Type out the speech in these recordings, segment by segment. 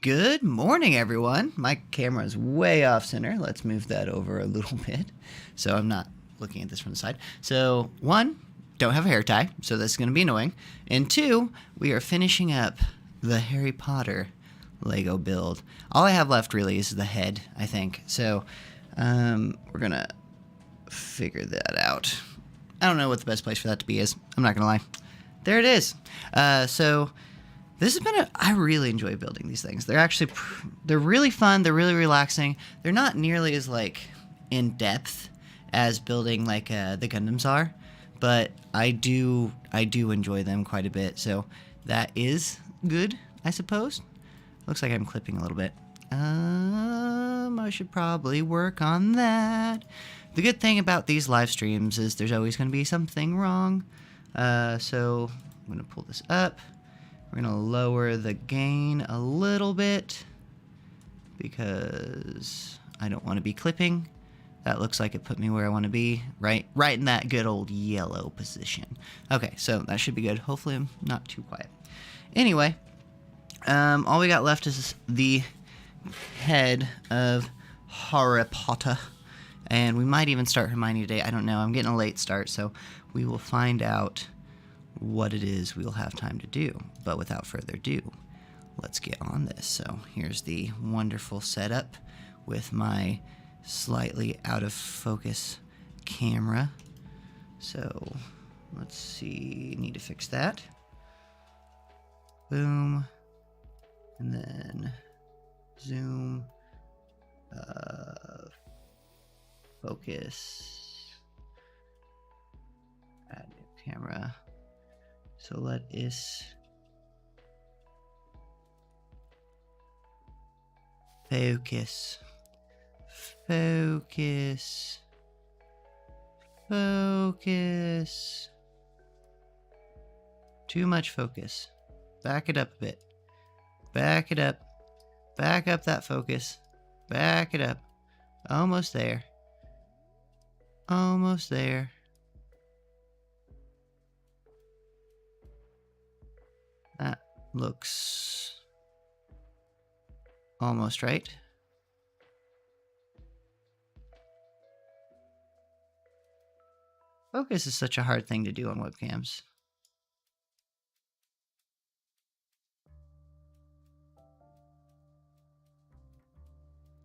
Good morning, everyone. My camera is way off center. Let's move that over a little bit so I'm not looking at this from the side. So, one, don't have a hair tie, so this is going to be annoying. And two, we are finishing up the Harry Potter Lego build. All I have left really is the head, I think. So, we're going to figure that out. I don't know what the best place for that to be is. I'm not going to lie. There it is. This has been I really enjoy building these things. They're really fun. They're really relaxing. They're not nearly as in depth as building the Gundams are, but I do enjoy them quite a bit. So that is good, I suppose. Looks like I'm clipping a little bit. I should probably work on that. The good thing about these live streams is there's always going to be something wrong. So I'm going to pull this up. We're going to lower the gain a little bit because I don't want to be clipping. That looks like it put me where I want to be, right in that good old yellow position. Okay, so that should be good. Hopefully I'm not too quiet. Anyway, all we got left is the head of Harry Potter. And we might even start Hermione today. I don't know. I'm getting a late start, so we will find out what it is we'll have time to do. But without further ado, let's get on this. So here's the wonderful setup with my slightly out of focus camera. So let's see, need to fix that. Boom. And then zoom. Focus. Add new camera. So let us focus. Focus. Focus. Too much focus. Back it up a bit. Back it up. Back up that focus. Back it up. Almost there. Almost there. That looks almost right. Focus is such a hard thing to do on webcams.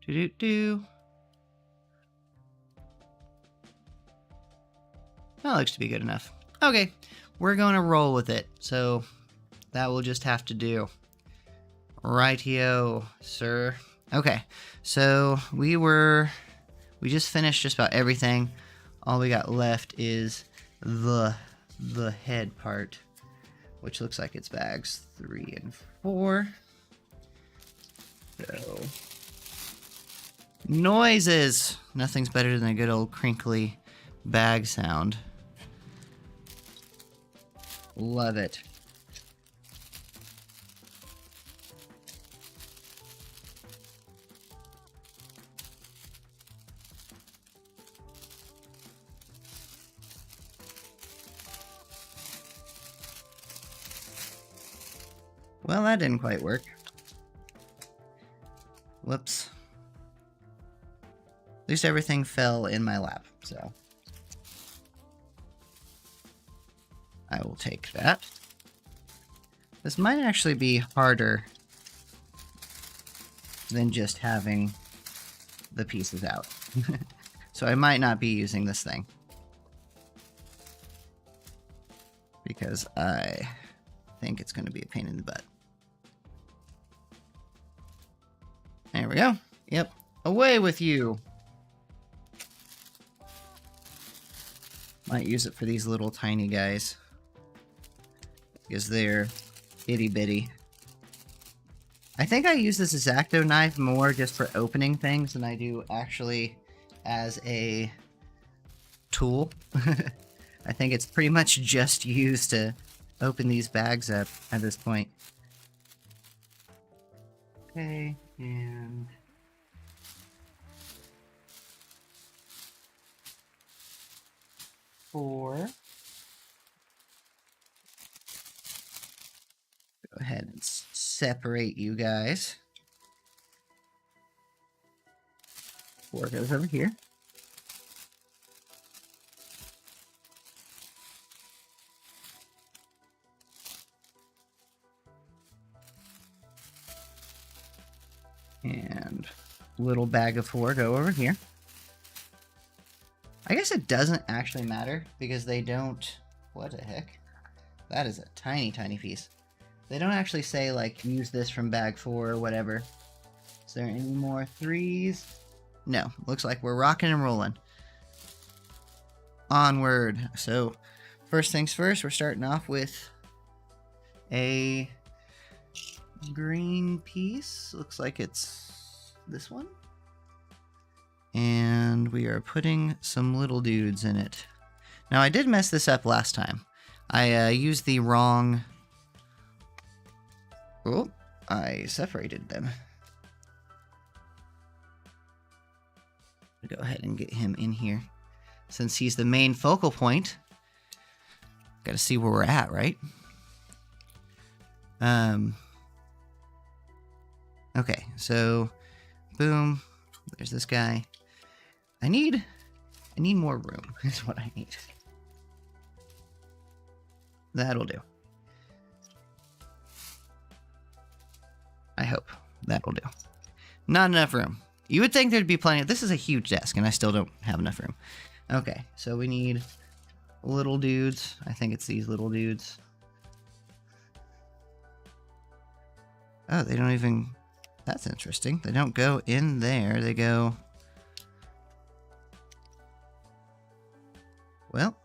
Do-do-do. That looks to be good enough. Okay, we're going to roll with it. So that will just have to do. Rightio, sir. Okay, so we just finished just about everything. All we got left is the head part, which looks like it's bags 3 and 4. So noises. Nothing's better than a good old crinkly bag sound. Love it. Well, that didn't quite work. Whoops. At least everything fell in my lap, so I will take that. This might actually be harder than just having the pieces out. So I might not be using this thing because I think it's going to be a pain in the butt. There we go. Yep. Away with you. Might use it for these little tiny guys because they're itty bitty. I think I use this X-Acto knife more just for opening things than I do actually as a tool. I think it's pretty much just used to open these bags up at this point. Okay, and four. Go ahead and separate you guys. 4 goes over here. And little bag of 4 go over here. I guess it doesn't actually matter because they don't... What the heck? That is a tiny, tiny piece. They don't actually say, like, use this from bag 4 or whatever. Is there any more 3s? No. Looks like we're rocking and rolling. Onward. So, first things first, we're starting off with a green piece. Looks like it's this one. And we are putting some little dudes in it. Now, I did mess this up last time. I used the wrong... Oh, I separated them. Go ahead and get him in here. Since he's the main focal point, gotta see where we're at, right? Okay, so boom, there's this guy. I need more room, is what I need. That'll do. I hope that'll do. Not enough room. You would think there'd be plenty. This is a huge desk, and I still don't have enough room. Okay, so we need little dudes. I think it's these little dudes. Oh, they don't even... That's interesting. They don't go in there. They go... Well,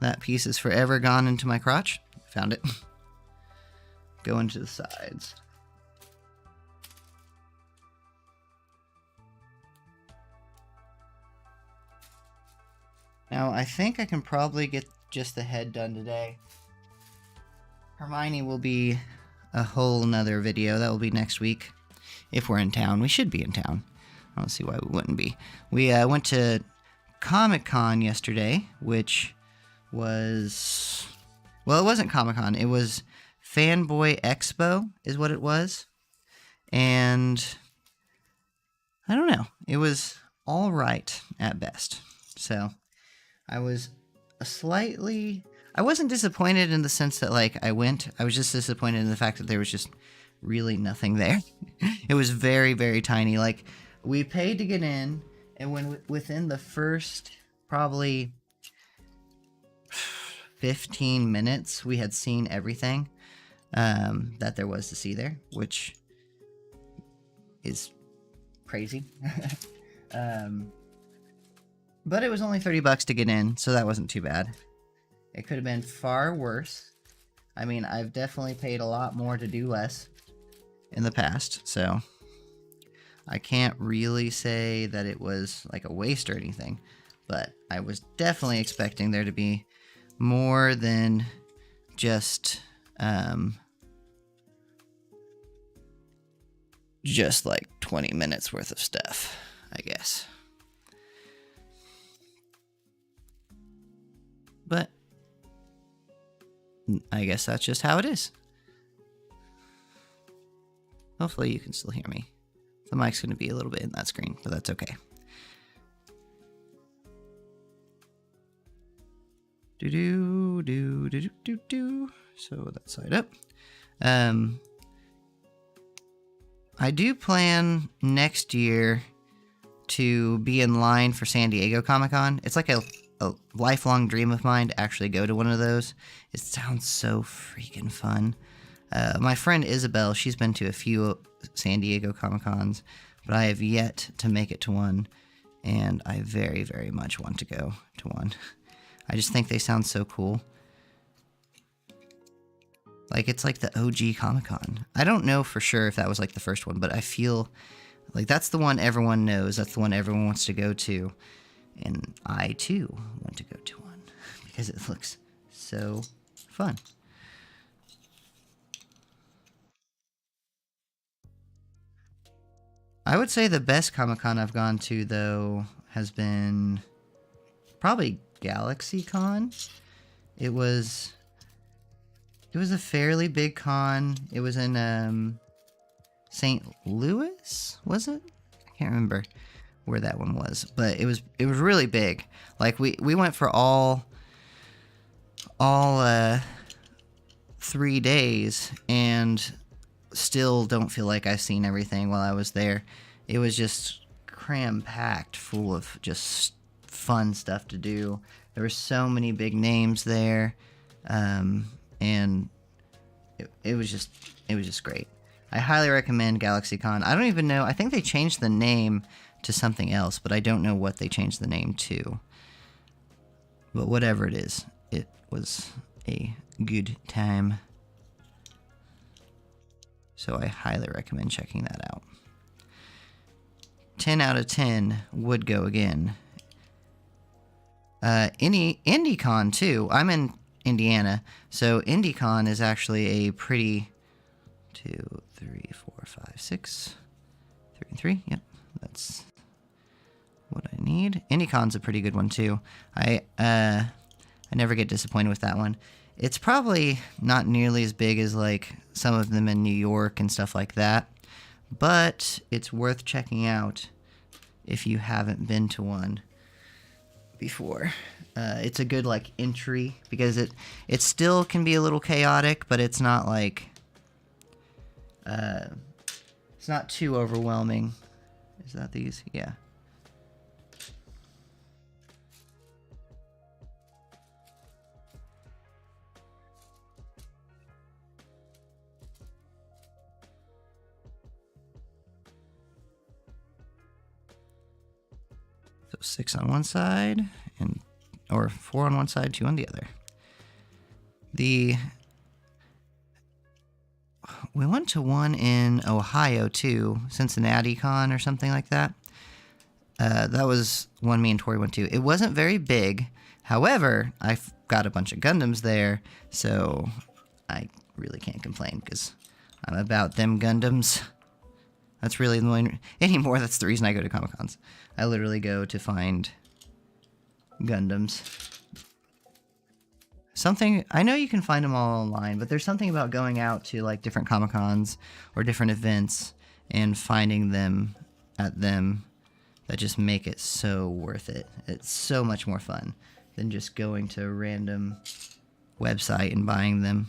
that piece is forever gone into my crotch. Found it. Go into the sides. Now, I think I can probably get just the head done today. Hermione will be a whole nother video. That will be next week. If we're in town. We should be in town. I don't see why we wouldn't be. We went to Comic-Con yesterday, which was... Well, it wasn't Comic-Con. It was Fanboy Expo is what it was. And I don't know. It was all right at best. So... I was I wasn't disappointed in the sense that, like, I went. I was just disappointed in the fact that there was just really nothing there. It was very, very tiny. Like, we paid to get in, and when within the first probably 15 minutes, we had seen everything that there was to see there, which is crazy. But it was only $30 to get in, so that wasn't too bad. It could have been far worse. I mean, I've definitely paid a lot more to do less in the past, so I can't really say that it was like a waste or anything, but I was definitely expecting there to be more than just like 20 minutes worth of stuff, I guess. But I guess that's just how it is. Hopefully you can still hear me. The mic's going to be a little bit in that screen, but that's okay. Do. So that side up. I do plan next year to be in line for San Diego Comic-Con. It's like a lifelong dream of mine to actually go to one of those. It sounds so freaking fun. My friend Isabel, she's been to a few San Diego Comic-Cons, but I have yet to make it to one, and I very, very much want to go to one. I just think they sound so cool. Like, it's like the OG Comic-Con. I don't know for sure if that was like the first one, but I feel like that's the one everyone knows. That's the one everyone wants to go to. And I, too, want to go to one because it looks so fun. I would say the best Comic-Con I've gone to, though, has been probably GalaxyCon. It was a fairly big con. It was in St. Louis, was it? I can't remember. where that one was, but it was really big. Like we went for all 3 days and still don't feel like I've seen everything while I was there. It was just cram-packed full of just fun stuff to do. There were so many big names there, and it was just great. I highly recommend GalaxyCon. I don't even know. I think they changed the name to something else, but I don't know what they changed the name to. But whatever it is, it was a good time. So I highly recommend checking that out. 10 out of 10 would go again. IndieCon too. I'm in Indiana, so IndieCon is actually a pretty 2, 3, 4, 5, 6, 3 and 3. Yep, that's what I need. IndieCon's a pretty good one too. I never get disappointed with that one. It's probably not nearly as big as like some of them in New York and stuff like that, but it's worth checking out if you haven't been to one before. It's a good like entry because it still can be a little chaotic, but it's not like it's not too overwhelming. Is that these? Yeah. So 6 on one side, or 4 on one side, 2 on the other. We went to one in Ohio too, Cincinnati Con or something like that. That was one me and Tori went to. It wasn't very big. However, I got a bunch of Gundams there, so I really can't complain because I'm about them Gundams. That's really the only anymore. That's the reason I go to Comic-Cons. I literally go to find Gundams. Something, I know you can find them all online, but there's something about going out to like different Comic-Cons or different events and finding them at them that just make it so worth it. It's so much more fun than just going to a random website and buying them.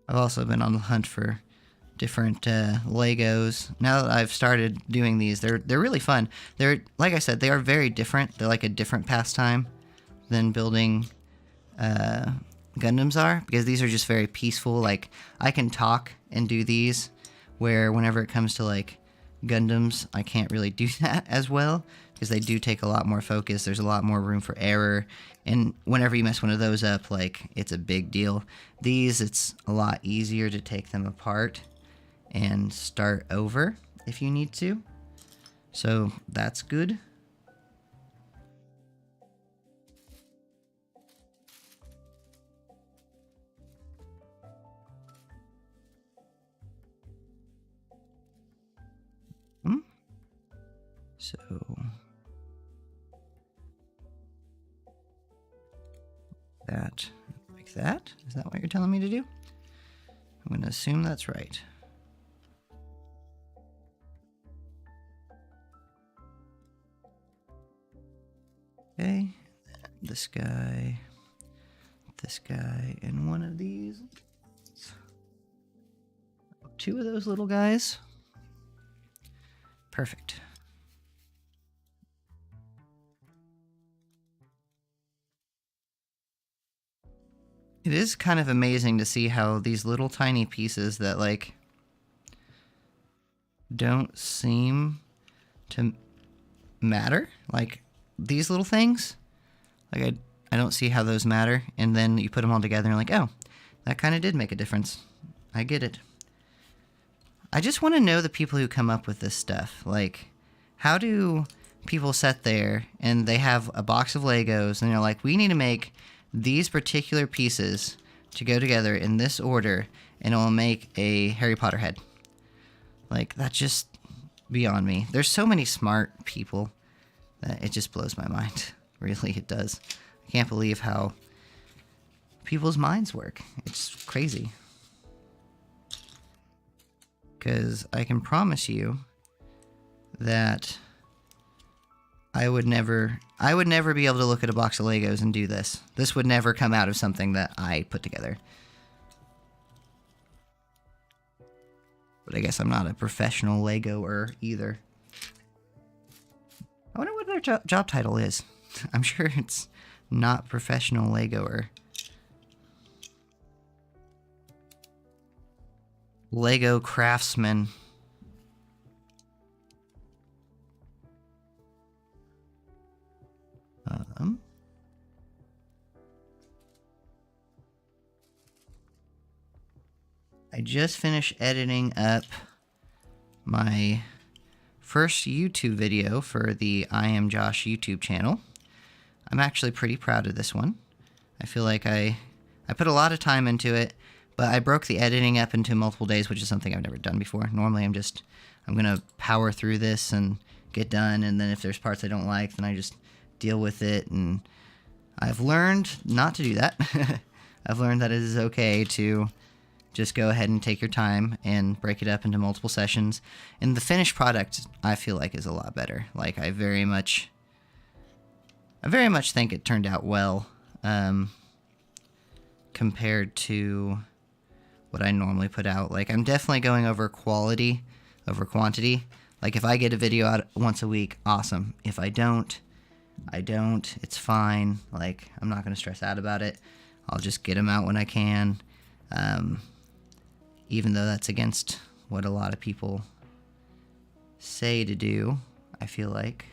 I've also been on the hunt for different Legos. Now that I've started doing these, they're really fun. They're, like I said, they are very different. They're like a different pastime than building Gundams are, because these are just very peaceful. Like, I can talk and do these, where whenever it comes to like Gundams, I can't really do that as well, because they do take a lot more focus. There's a lot more room for error, and whenever you mess one of those up, like, it's a big deal. These, it's a lot easier to take them apart and start over if you need to. So that's good. So that, like that. Is that what you're telling me to do? I'm going to assume that's right. Okay, this guy, and one of these. 2 of those little guys. Perfect. It is kind of amazing to see how these little tiny pieces that, like, don't seem to matter, like these little things, like I don't see how those matter, and then you put them all together and you're like, oh, that kind of did make a difference. I get it. I just want to know the people who come up with this stuff. Like, how do people sit there and they have a box of Legos and they're like, we need to make these particular pieces to go together in this order and it will make a Harry Potter head. Like, that's just beyond me. There's so many smart people that it just blows my mind. Really, it does. I can't believe how people's minds work. It's crazy. because I can promise you that I would never be able to look at a box of Legos and do this. This would never come out of something that I put together. But I guess I'm not a professional Legoer either. I wonder what their job title is. I'm sure it's not professional Legoer. Lego craftsman. I just finished editing up my first YouTube video for the I Am Josh YouTube channel. I'm actually pretty proud of this one. I feel like I put a lot of time into it, but I broke the editing up into multiple days, which is something I've never done before. Normally I'm gonna power through this and get done, and then if there's parts I don't like, then I just deal with it, and I've learned not to do that. I've learned that it is okay to just go ahead and take your time and break it up into multiple sessions. And the finished product, I feel like, is a lot better. Like, I very much think it turned out well, compared to what I normally put out. Like, I'm definitely going over quality over quantity. Like, if I get a video out once a week, awesome. If I don't, it's fine. Like, I'm not going to stress out about it. I'll just get them out when I can. Even though that's against what a lot of people say to do, I feel like.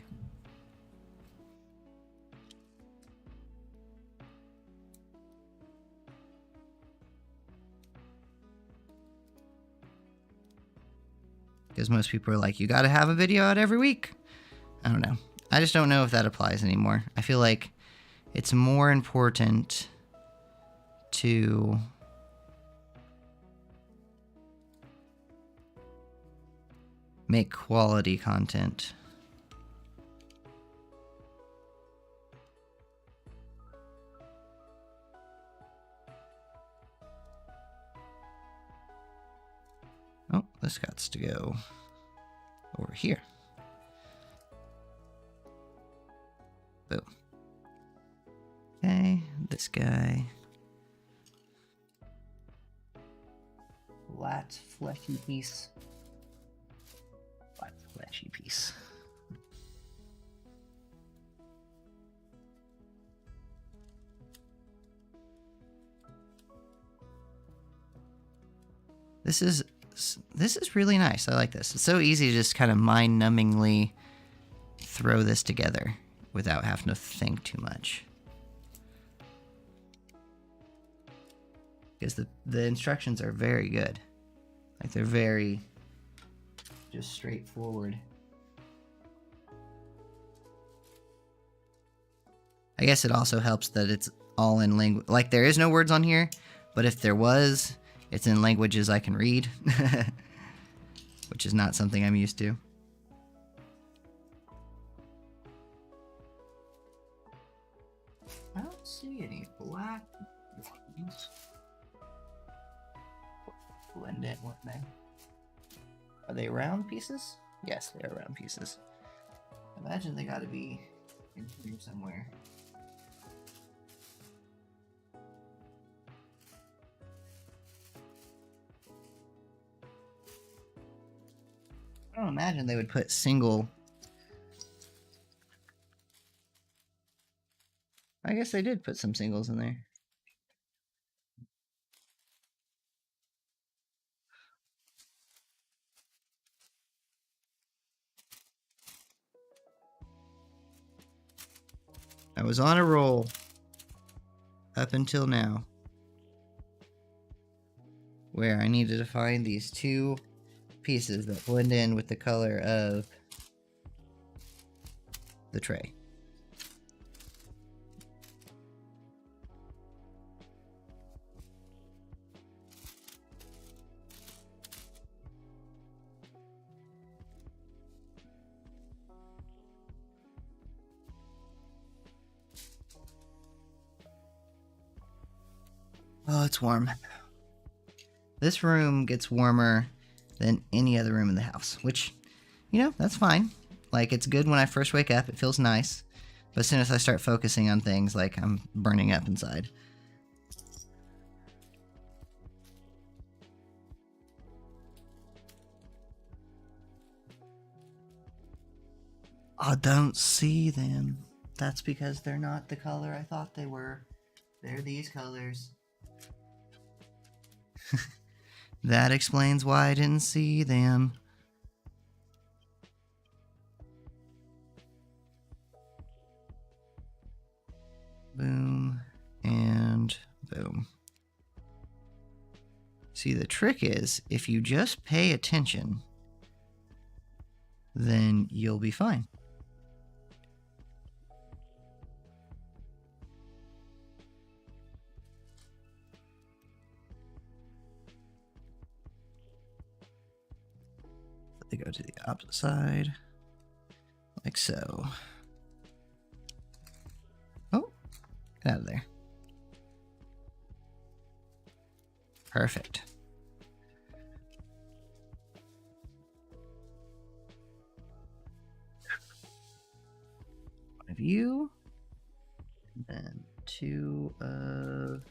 Because most people are like, you gotta have a video out every week. I don't know. I just don't know if that applies anymore. I feel like it's more important to make quality content. Oh, this got to go over here. Boom. Okay, this guy. Flat, fleshy piece. Flat, fleshy piece. This is really nice. I like this. It's so easy to just kind of mind-numbingly throw this together without having to think too much. Because the instructions are very good. Like, they're very just straightforward. I guess it also helps that it's all in language. Like, there is no words on here, but if there was, it's in languages I can read, which is not something I'm used to. I don't see any black ones. Blend in, weren't they? Are they round pieces? Yes, they are round pieces. Imagine they gotta be in here somewhere. I don't imagine they would put single. I guess they did put some singles in there. I was on a roll up until now, where I needed to find these two pieces that blend in with the color of the tray. Oh, it's warm. This room gets warmer than any other room in the house, which, you know, that's fine. Like, it's good when I first wake up, it feels nice, but as soon as I start focusing on things, like, I'm burning up inside. I don't see them. That's because they're not the color I thought they were. They're these colors. That explains why I didn't see them. Boom and boom. See, the trick is, if you just pay attention, then you'll be fine. They go to the opposite side, like so. Oh, get out of there. Perfect. One of you, and then two of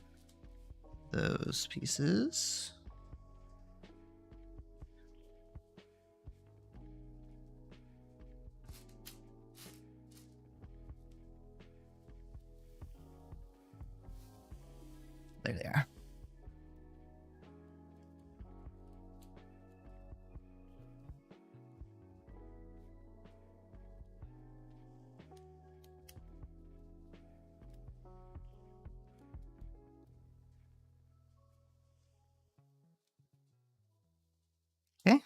those pieces. There they are. Okay.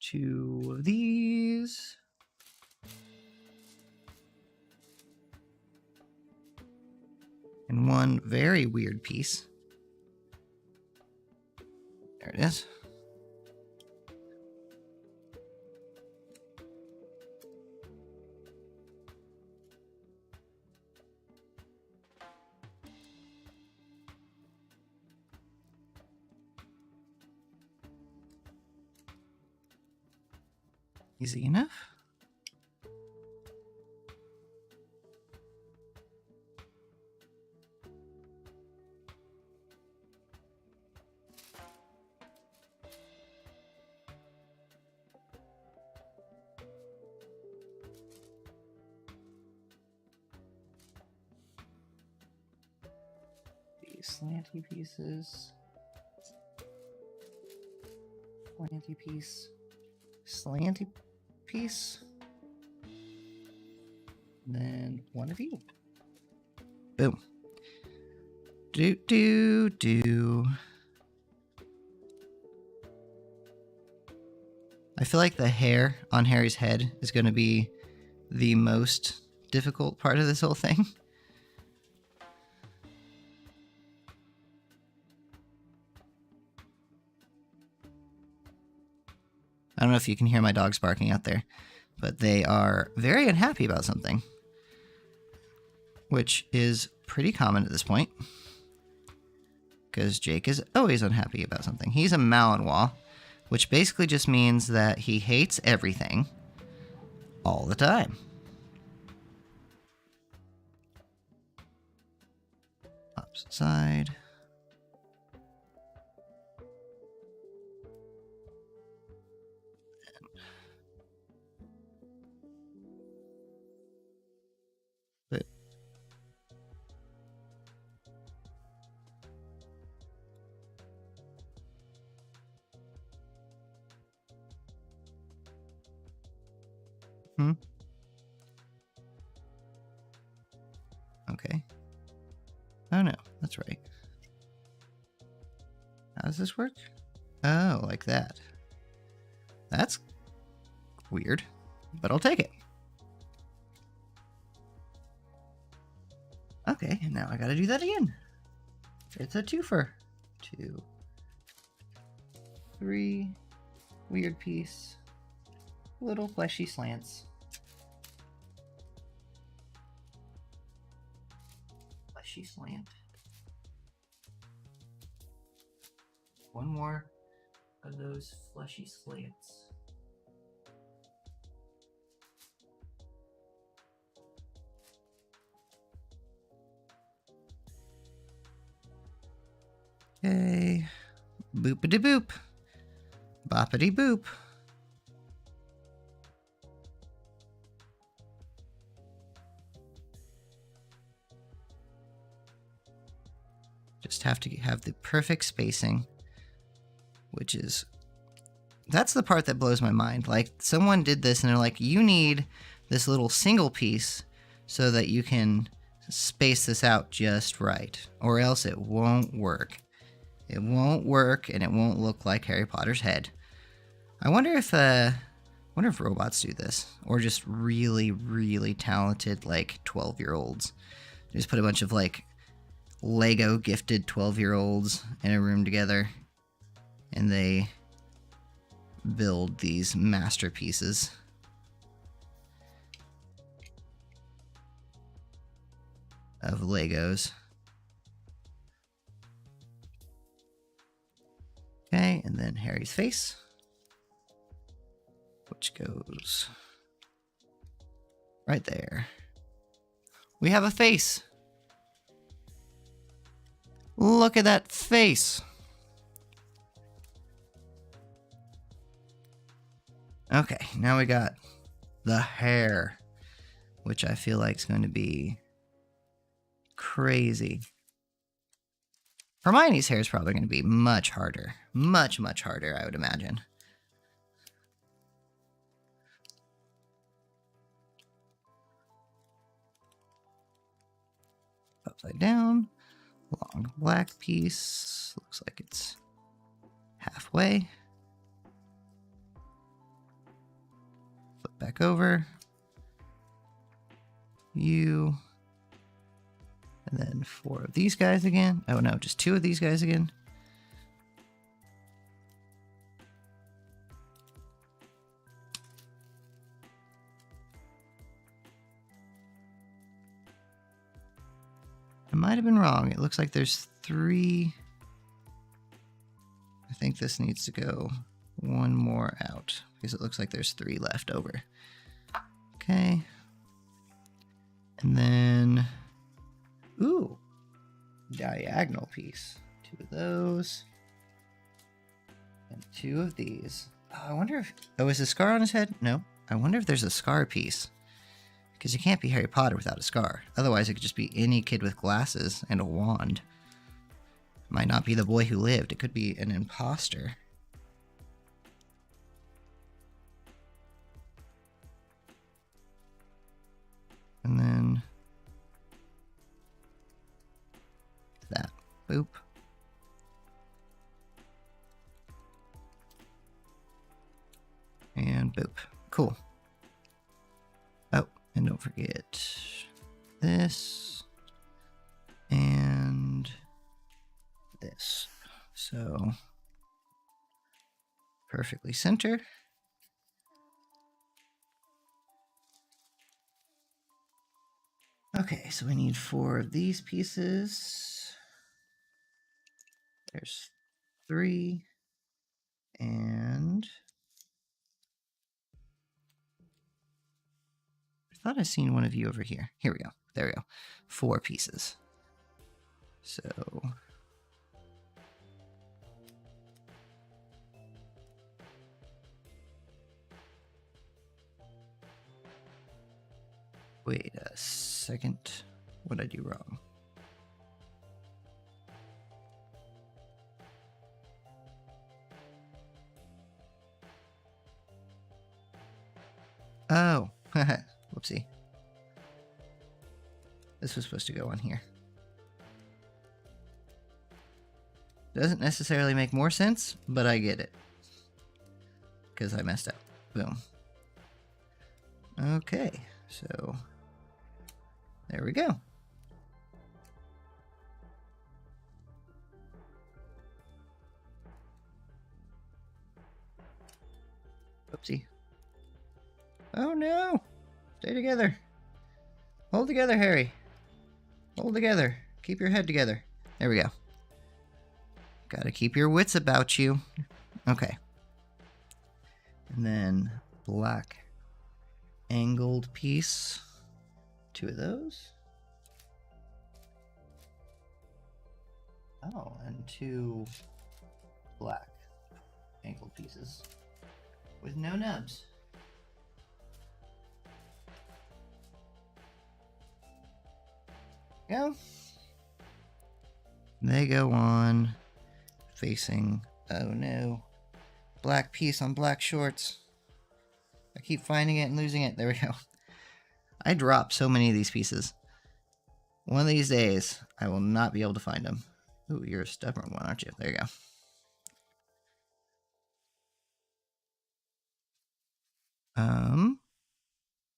Two of these. And one very weird piece. There it is. Easy enough. These slanty pieces. Slanty piece. Slanty piece. And then one of you. Boom. Do, do, do. I feel like the hair on Harry's head is going to be the most difficult part of this whole thing. I don't know if you can hear my dogs barking out there, but they are very unhappy about something, which is pretty common at this point, because Jake is always unhappy about something. He's a Malinois, which basically just means that he hates everything all the time. Opposite side. Okay. Oh no, that's right. How does this work? Oh, like that. That's weird, but I'll take it. Okay, and now I gotta do that again. It's a twofer. 2, 3, weird piece, little fleshy slants. Fleshy slant. One more are those fleshy slants. Okay. Boopity boop. Boppity boop. Just have to have the perfect spacing, which is, that's the part that blows my mind. Like, someone did this and they're like, you need this little single piece so that you can space this out just right, or else it won't work. It won't work, and it won't look like Harry Potter's head. I wonder if robots do this, or just really, really talented, like, 12-year-olds. Just put a bunch of, like, Lego gifted 12-year-olds in a room together, and they build these masterpieces. Of Legos. Okay, and then Harry's face, which goes right there. We have a face. Look at that face. Okay, now we got the hair, which I feel like is going to be crazy. Hermione's hair is probably going to be much harder. Much, much harder, I would imagine. Upside down. Long black piece. Looks like it's halfway. Flip back over. You. And then 4 of these guys again. Oh no, just 2 of these guys again. I might have been wrong. It looks like there's 3. I think this needs to go 1 more out because it looks like there's 3 left over. Okay. And then, ooh, diagonal piece. 2 of those. And 2 of these. Oh, I wonder if, oh, is a scar on his head? No. I wonder if there's a scar piece. Because you can't be Harry Potter without a scar. Otherwise, it could just be any kid with glasses and a wand. Might not be the boy who lived. It could be an imposter. And then that. Boop. And boop. Cool. Oh, and don't forget this and this. So perfectly center. Okay, so we need 4 of these pieces. There's 3. And I thought I seen one of you over here. Here we go. There we go. 4 pieces. So wait a second. What did I do wrong? Oh, whoopsie. This was supposed to go on here. Doesn't necessarily make more sense, but I get it. Because I messed up. Boom. Okay, so there we go. Oopsie. Oh no! Stay together. Hold together, Harry. Hold together. Keep your head together. There we go. Gotta keep your wits about you. Okay. And then black angled piece. 2 of those. Oh, and 2 black angled pieces with no nubs. Go. They go on facing, oh no, black piece on black shorts. I keep finding it and losing it. There we go. I drop so many of these pieces. One of these days, I will not be able to find them. Ooh, you're a stubborn one, aren't you? There you go.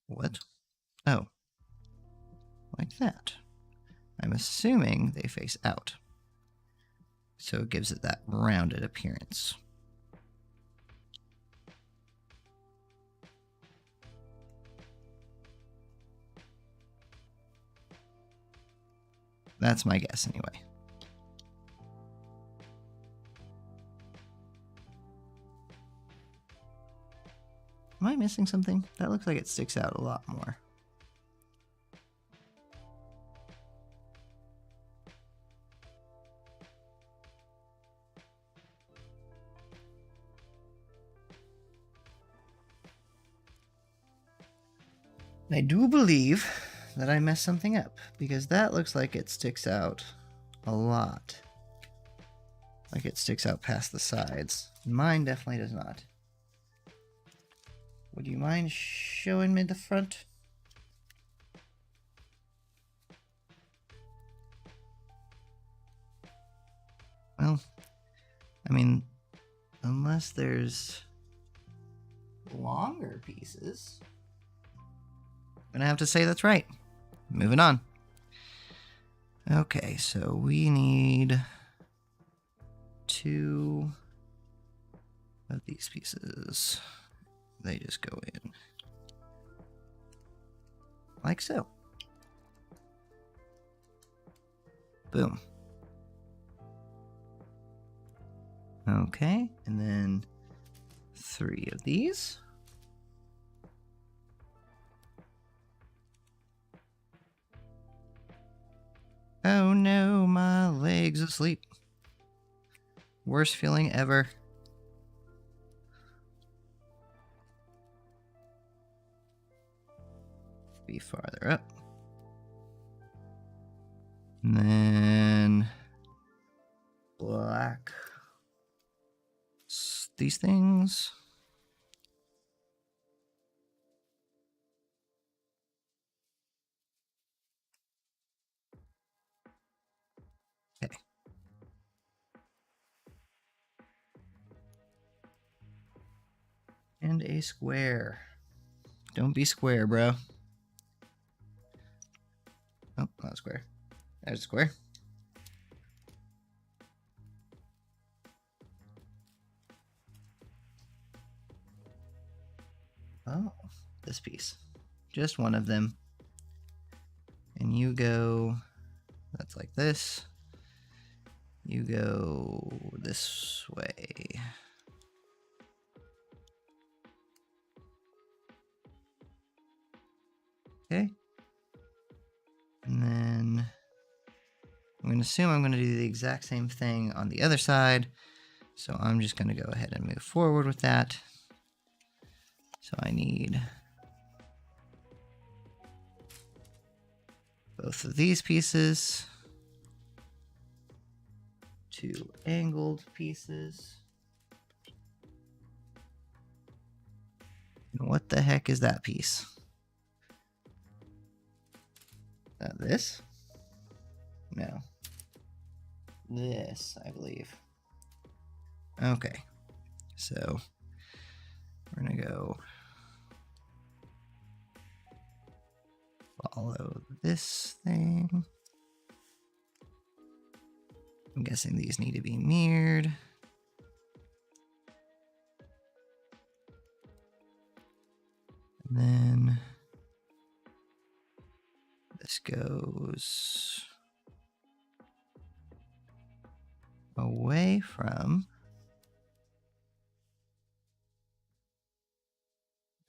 What? Oh. Like that. I'm assuming they face out. So it gives it that rounded appearance. That's my guess, anyway. Am I missing something? That looks like it sticks out a lot more. I do believe that I messed something up, because that looks like it sticks out a lot. Like it sticks out past the sides. Mine definitely does not. Would you mind showing me the front? Well, I mean, unless there's longer pieces, I'm gonna have to say that's right. Moving on. Okay, so we need 2 of these pieces. They just go in like so. Boom. Okay, and then 3 of these. Oh no, my leg's asleep. Worst feeling ever. Be farther up. And then black. These things. Okay. And a square. Don't be square, bro. Oh, not square. There's a square. Oh, this piece. Just one of them. And you go, that's like this. You go this way. Okay. And then I'm going to assume I'm going to do the exact same thing on the other side. So I'm just going to go ahead and move forward with that. So I need both of these pieces, 2 angled pieces. And what the heck is that piece? This? No. This, I believe. Okay. So we're going to go follow this thing. I'm guessing these need to be mirrored. And then this goes away from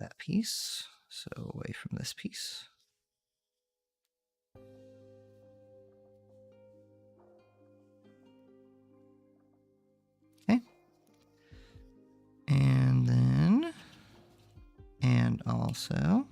that piece. So away from this piece. Okay. And then, and also,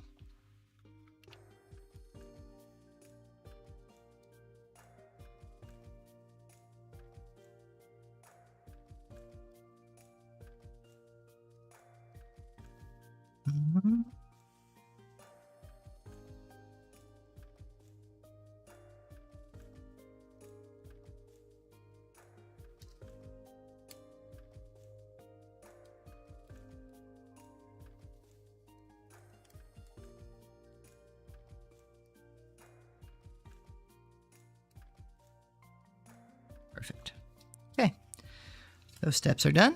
perfect. Okay, those steps are done.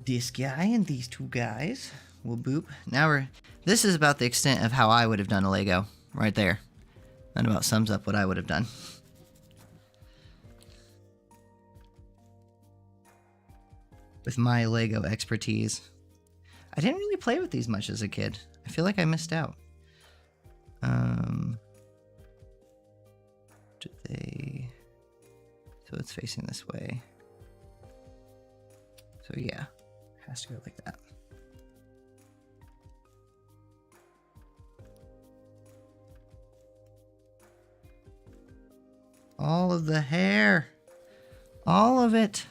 This guy and these two guys will boop. Now this is about the extent of how I would have done a Lego right there. That about sums up what I would have done. With my Lego expertise. I didn't really play with these much as a kid. I feel like I missed out. Did they... So it's facing this way. So yeah, it has to go like that. All of the hair. All of it.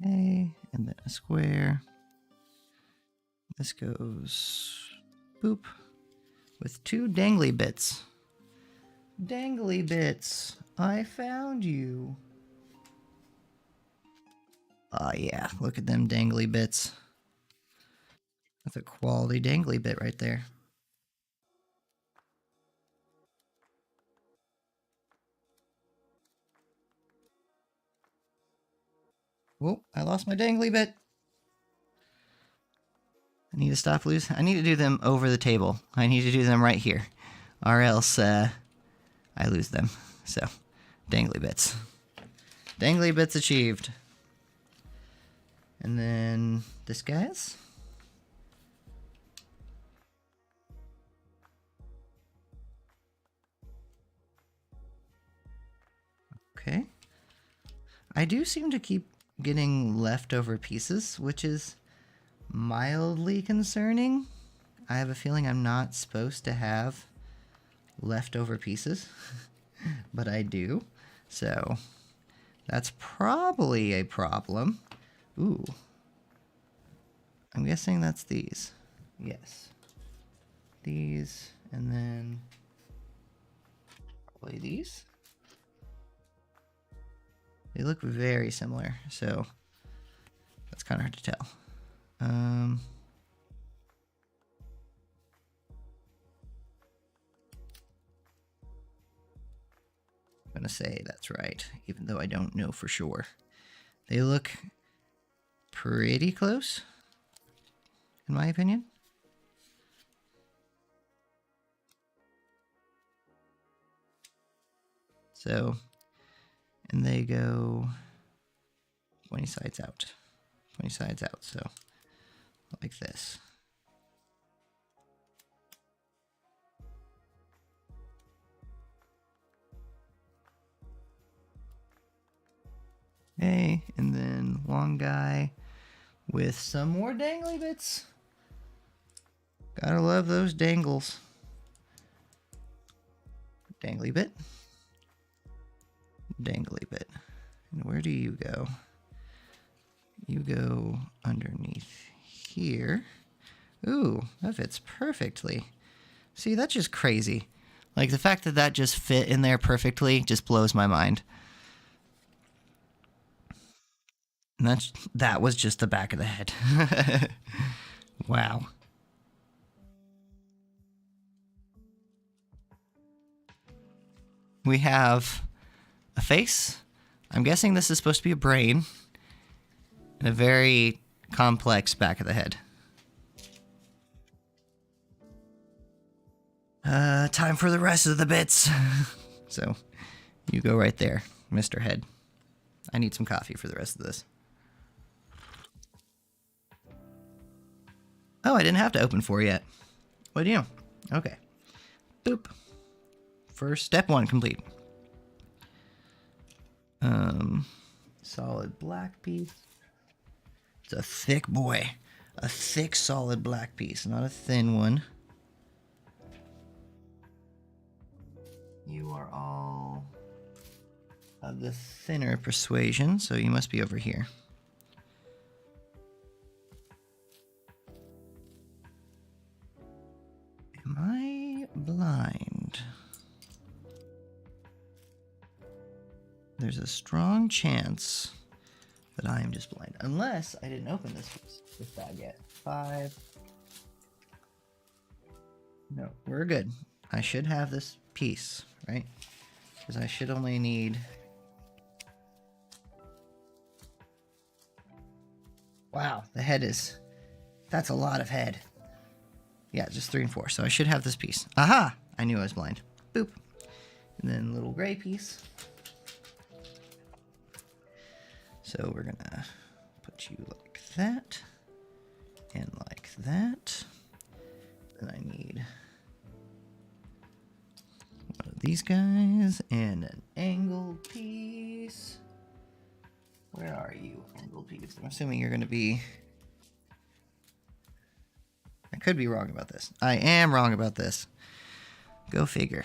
Okay, and then a square. This goes boop with two dangly bits. Dangly bits, I found you. Oh yeah, look at them dangly bits. That's a quality dangly bit right there. Whoa, I lost my dangly bit. I need to stop losing. I need to do them over the table. I need to do them right here. Or else I lose them. So, dangly bits. Dangly bits achieved. And then this guy's. Okay. I do seem to keep getting leftover pieces, which is mildly concerning. I have a feeling I'm not supposed to have leftover pieces, but I do. So that's probably a problem. Ooh. I'm guessing that's these. Yes. These, and then probably these. They look very similar, so that's kind of hard to tell. I'm gonna say that's right, even though I don't know for sure. They look pretty close, in my opinion. So, and they go 20 sides out. 20 sides out, so like this. Okay, and then long guy with some more dangly bits. Gotta love those dangles. Dangly bit. Dangly bit. And where do you go? You go underneath here. Ooh, that fits perfectly. See, that's just crazy. Like, the fact that that just fit in there perfectly just blows my mind. And that was just the back of the head. Wow. We have a face. I'm guessing this is supposed to be a brain. And a very complex back of the head. Time for the rest of the bits. So, you go right there, Mr. Head. I need some coffee for the rest of this. Oh, I didn't have to open 4 yet. What do you know? Okay. Boop. First step 1 complete. Solid black piece. It's a thick boy. A thick, solid black piece, not a thin one. You are all of the thinner persuasion, so you must be over here. Am I blind? There's a strong chance that I am just blind. Unless I didn't open this bag yet. 5. No, we're good. I should have this piece, right? Because I should only need... Wow, the head is... That's a lot of head. Yeah, just 3 and 4. So I should have this piece. Aha! I knew I was blind. Boop. And then little gray piece. So we're gonna put you like that. And like that. Then I need one of these guys and an angled piece. Where are you, angled piece? I'm assuming you're gonna be... I could be wrong about this. I am wrong about this. Go figure.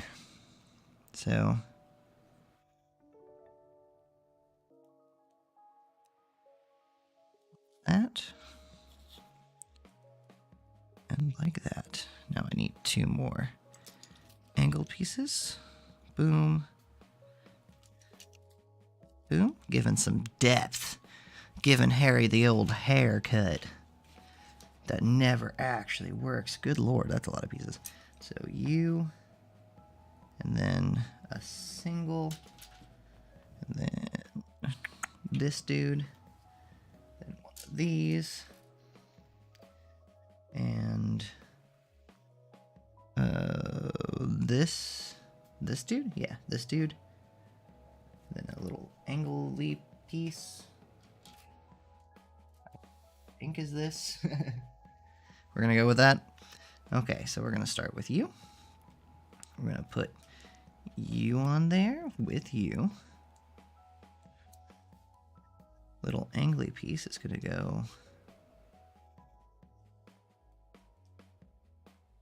So... that. And like that. Now I need 2 more angled pieces. Boom. Boom. Giving some depth. Giving Harry the old haircut. That never actually works. Good lord, that's a lot of pieces. So you, and then a single, and then this dude, then one of these, and this dude? Yeah, this dude. Then a little angle leap piece. I think is this. We're gonna go with that. Okay, so we're gonna start with you. We're gonna put you on there with you. Little angly piece is gonna go.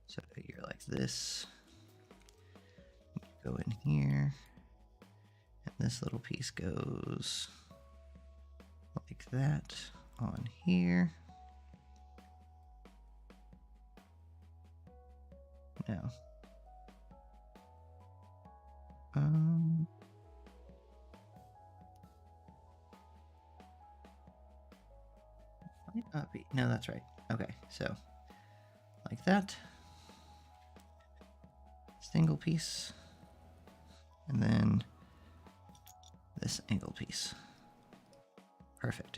So you're like this. Go in here. And this little piece goes like that on here. Now, might not be. No, that's right. Okay, so like that. Single piece. And then this angle piece. Perfect.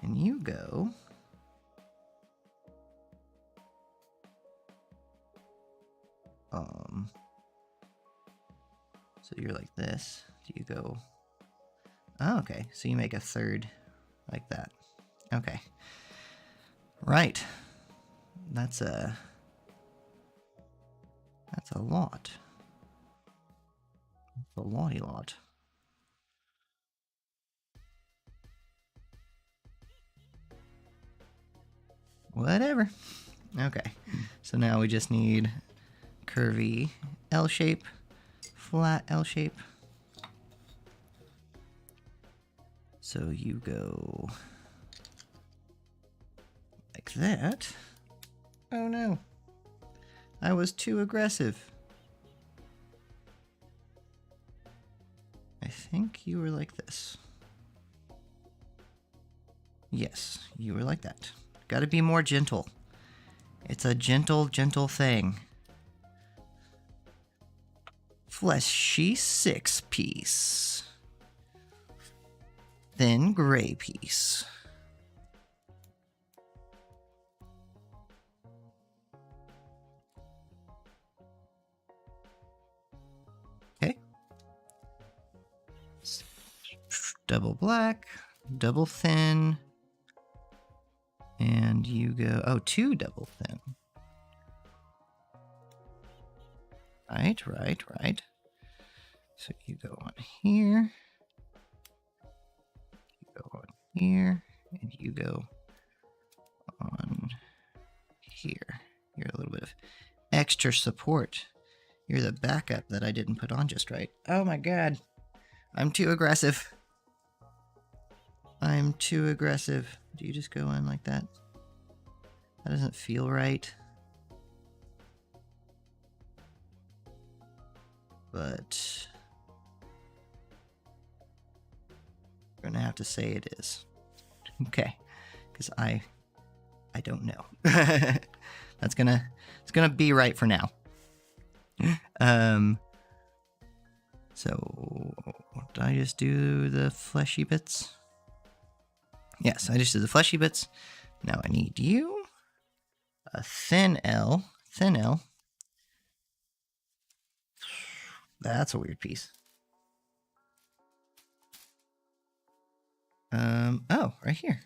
And you go. So you're like this. Do you go? Oh, okay. So you make a third like that. Okay. Right. That's a lot. A lotty lot. Whatever. Okay. So now we just need curvy L shape, flat L shape. So you go like that. Oh no. I was too aggressive. I think you were like this. Yes, you were like that. Gotta be more gentle. It's a gentle, gentle thing. Fleshy 6-piece. Thin gray piece. double black, double thin, and you go, oh, 2 double thin. Right. So you go on here, you go on here, and you go on here. You're a little bit of extra support. You're the backup that I didn't put on just right. Oh my god. I'm too aggressive. I'm too aggressive. Do you just go in like that? That doesn't feel right. But we're gonna have to say it is. Okay. Because I don't know. It's gonna be right for now. So did I just do the fleshy bits? Yes, I just did the fleshy bits. Now I need you. A thin L. That's a weird piece. Oh, right here.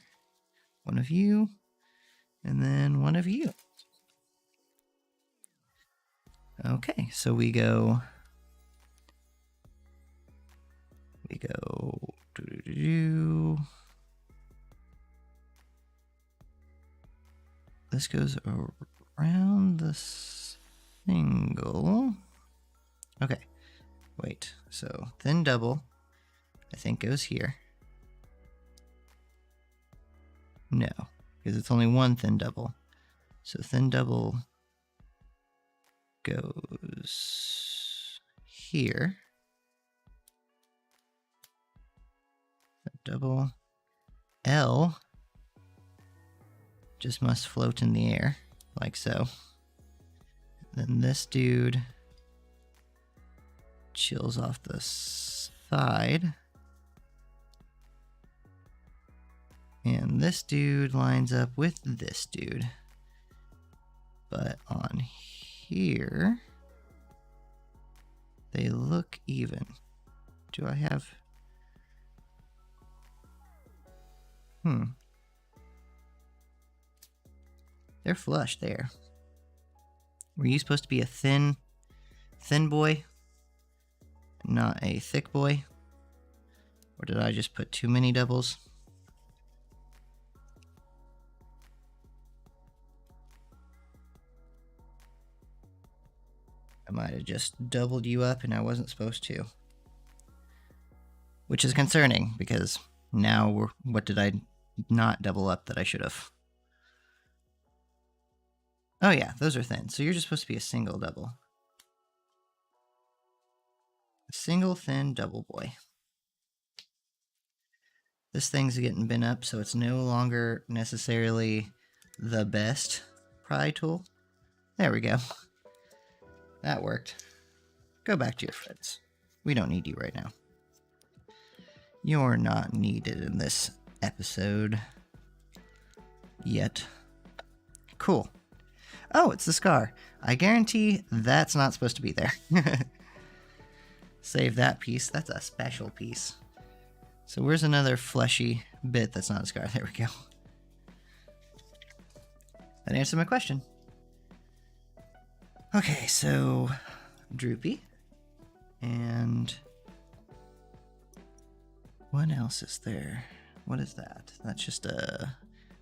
One of you, and then one of you. Okay, so we go. This goes around the single. Okay, wait. So thin double, I think, goes here. No, because it's only one thin double. So thin double goes here. Double L just must float in the air, like so. Then this dude chills off the side. And this dude lines up with this dude. But on here, they look even. Do I have... They're flush there. Were you supposed to be a thin boy? Not a thick boy? Or did I just put too many doubles? I might have just doubled you up and I wasn't supposed to. Which is concerning, because now what did I not double up that I should have? Oh yeah, those are thin. So you're just supposed to be a single double. A single thin double boy. This thing's getting bent up, so it's no longer necessarily the best pry tool. There we go. That worked. Go back to your friends. We don't need you right now. You're not needed in this episode yet. Cool. Oh, it's the scar. I guarantee that's not supposed to be there. Save that piece. That's a special piece. So where's another fleshy bit that's not a scar? There we go. That answered my question. Okay, so droopy. And what else is there? What is that? That's just a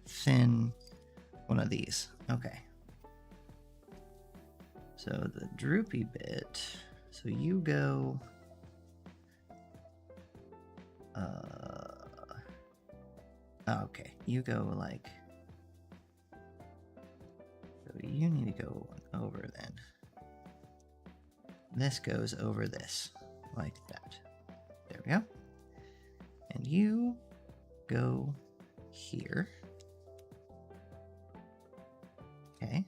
thin one of these. Okay. So the droopy bit. So you go. Okay, you go like. So you need to go over then. This goes over this, like that. There we go. And you go here. Okay.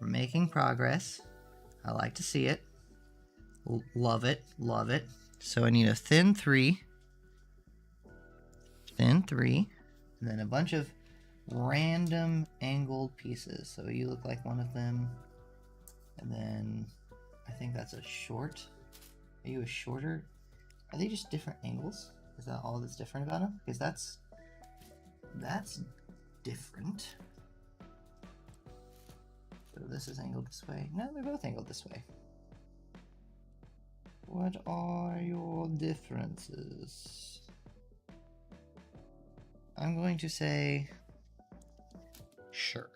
We're making progress. I like to see it. Love it. Love it. So I need a thin 3. Thin 3. And then a bunch of random angled pieces. So you look like one of them. And then I think that's a short. Are you a shorter? Are they just different angles? Is that all that's different about him? Because that's different. So this is angled this way. No, they're both angled this way. What are your differences? I'm going to say sure.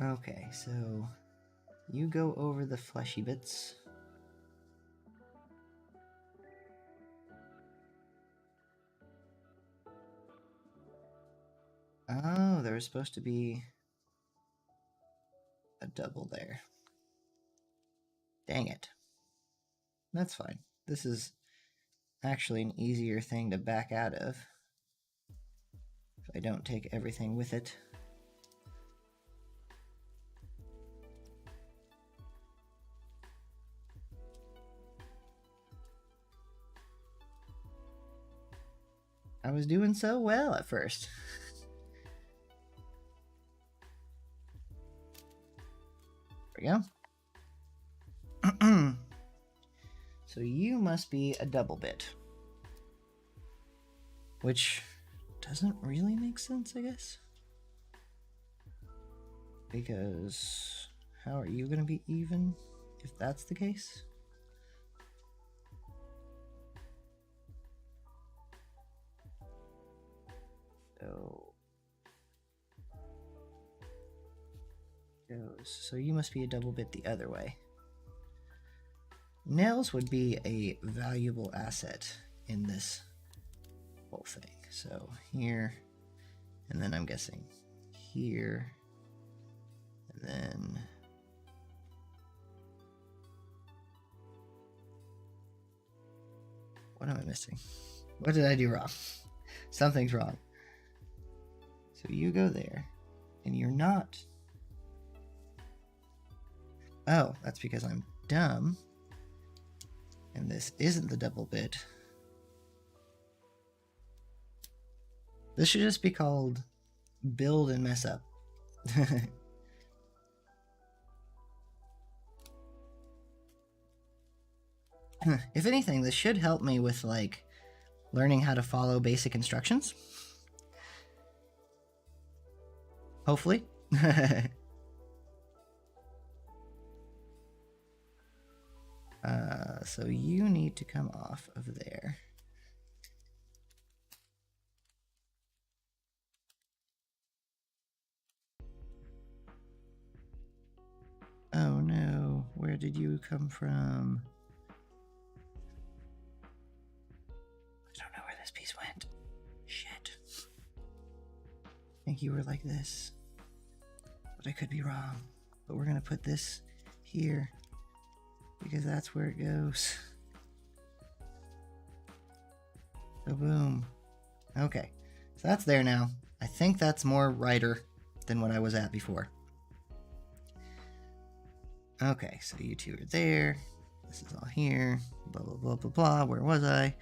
Okay, so you go over the fleshy bits. Oh, there was supposed to be a double there. Dang it. That's fine. This is actually an easier thing to back out of if I don't take everything with it. I was doing so well at first. There we go. So you must be a double bit. Which doesn't really make sense, I guess. Because how are you going to be even if that's the case? So you must be a double bit the other way. Nails would be a valuable asset in this whole thing. So here, and then I'm guessing here, and then what am I missing? What did I do wrong? Something's wrong. So you go there, and you're not. Oh, that's because I'm dumb. And this isn't the double bit. This should just be called build and mess up. If anything, this should help me with like learning how to follow basic instructions. Hopefully. So you need to come off of there. Oh no, where did you come from? I don't know where this piece went. Shit. I think you were like this. But I could be wrong. But we're gonna put this here because that's where it goes. So boom. Okay, so that's there now. I think that's more righter than what I was at before. Okay, so you two are there. This is all here. Blah, blah, blah, blah, blah. Where was I?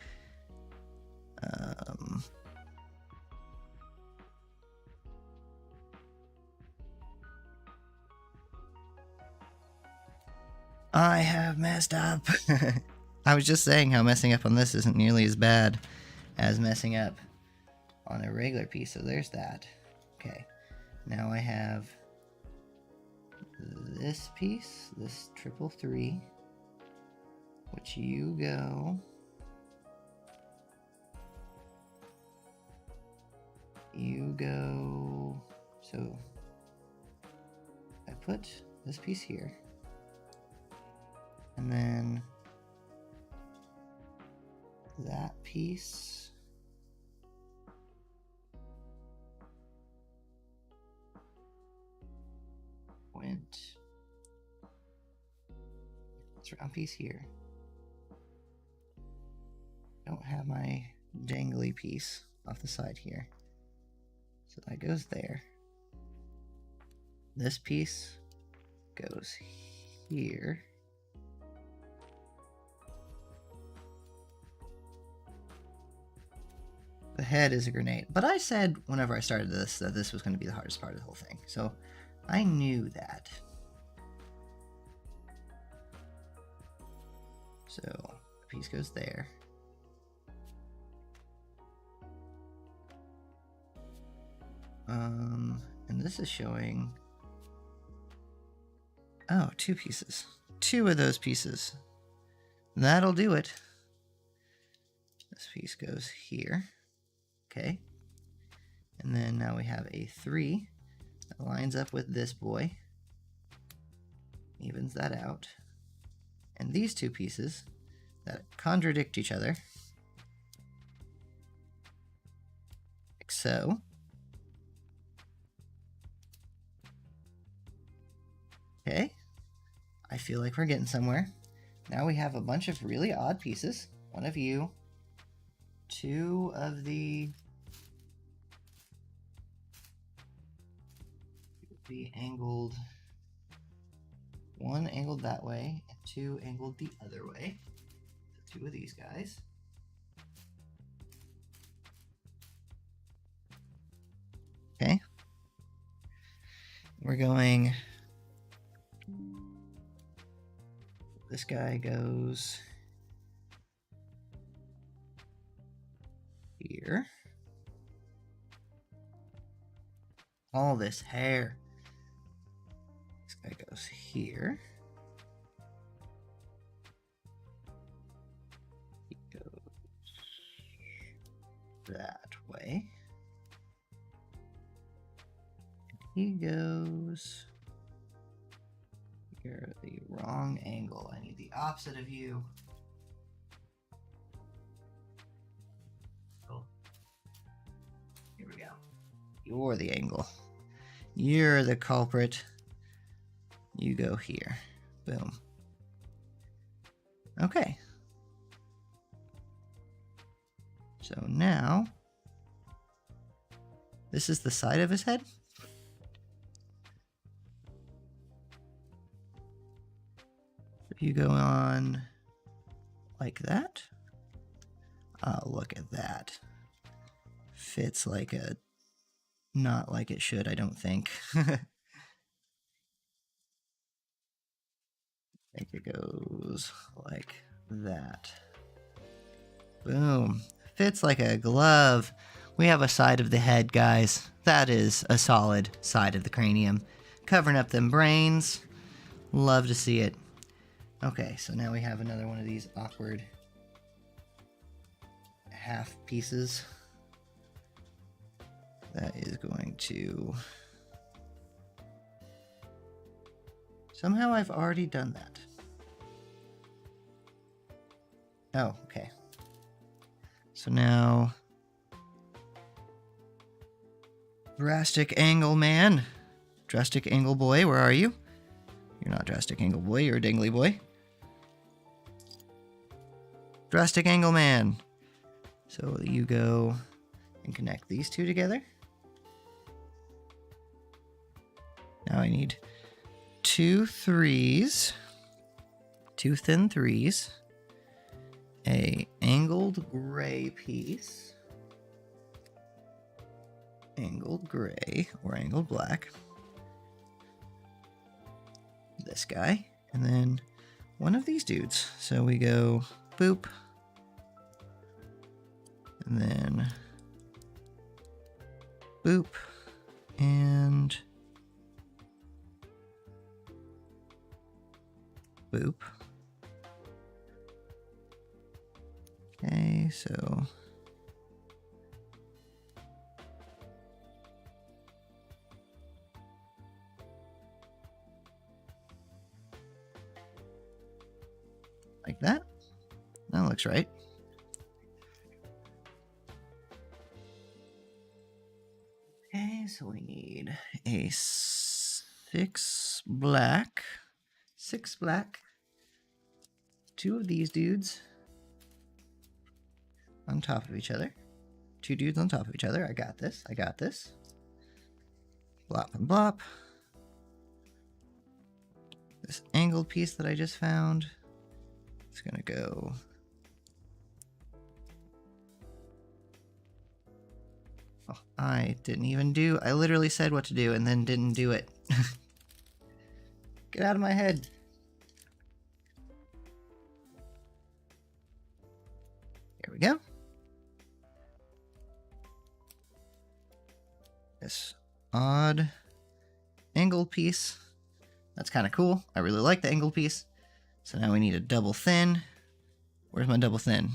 I have messed up. I was just saying how messing up on this isn't nearly as bad as messing up on a regular piece. So there's that. Okay. Now I have this piece, this 333, which you go. You go. So I put this piece here. And then that piece went this round piece here. Don't have my dangly piece off the side here. So that goes there. This piece goes here. The head is a grenade. But I said whenever I started this that this was going to be the hardest part of the whole thing. So I knew that. So a piece goes there. And this is showing, oh, 2 pieces. 2 of those pieces. That'll do it. This piece goes here. Okay. And then now we have a 3 that lines up with this boy. Evens that out. And these 2 pieces that contradict each other. Like so. Okay. I feel like we're getting somewhere. Now we have a bunch of really odd pieces. 1 of you. 2 of the angled. 1 angled that way, and 2 angled the other way. So 2 of these guys. Okay. We're going. This guy goes here. All this hair. This guy goes here. He goes that way. He goes. You're the wrong angle. I need the opposite of you. Oh. Here we go. You're the angle. You're the culprit. You go here. Boom. Okay. So now, this is the side of his head. If you go on like that. Oh, look at that. Fits like a, not like it should, I don't think. I think it goes like that. Boom. Fits like a glove. We have a side of the head, guys. That is a solid side of the cranium. Covering up them brains. Love to see it. Okay, so now we have another one of these awkward half pieces. That is going to... Somehow I've already done that. Oh, okay. So now... Drastic Angle Man. Drastic Angle Boy, where are you? You're not Drastic Angle Boy, you're a Dingly Boy. Drastic Angle Man. So you go and connect these 2 together. Now I need 2 3s, 2 thin 3s, a angled gray piece, angled gray or angled black, this guy, and then one of these dudes. So we go boop, and then boop, and boop. Okay, so like that. That looks right. Okay, so we need a 6 black, 2 of these dudes on top of each other. 2 dudes on top of each other. I got this. I got this. Blop and blop. This angled piece that I just found. It's gonna go. Oh, I didn't even do. I literally said what to do and then didn't do it. Get out of my head. Here we go. This odd angled piece. That's kind of cool. I really like the angled piece. So now we need a double thin. Where's my double thin?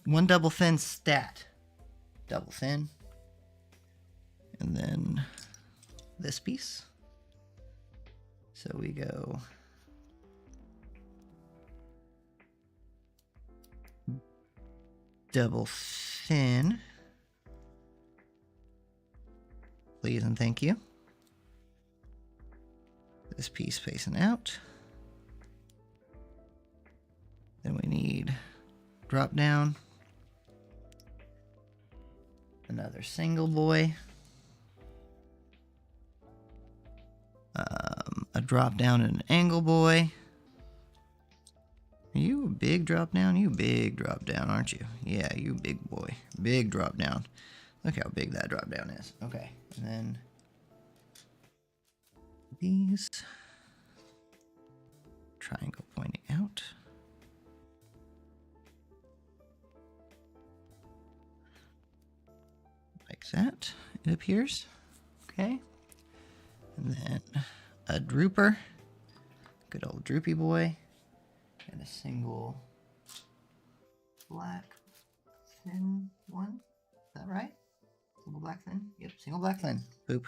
One double thin stat. Double thin. And then this piece. So we go double thin. Please and thank you. This piece facing out. Then we need drop down. Another single boy. A drop down and an angle boy. Are you a big drop down? You big drop down, aren't you? Yeah, you big boy. Big drop down. Look how big that drop down is. Okay, and then these. Triangle pointing out. Like that, it appears. Okay. And then a drooper. Good old droopy boy. And a single black thin one. Is that right? Single black thin? Yep, single black thin. Boop.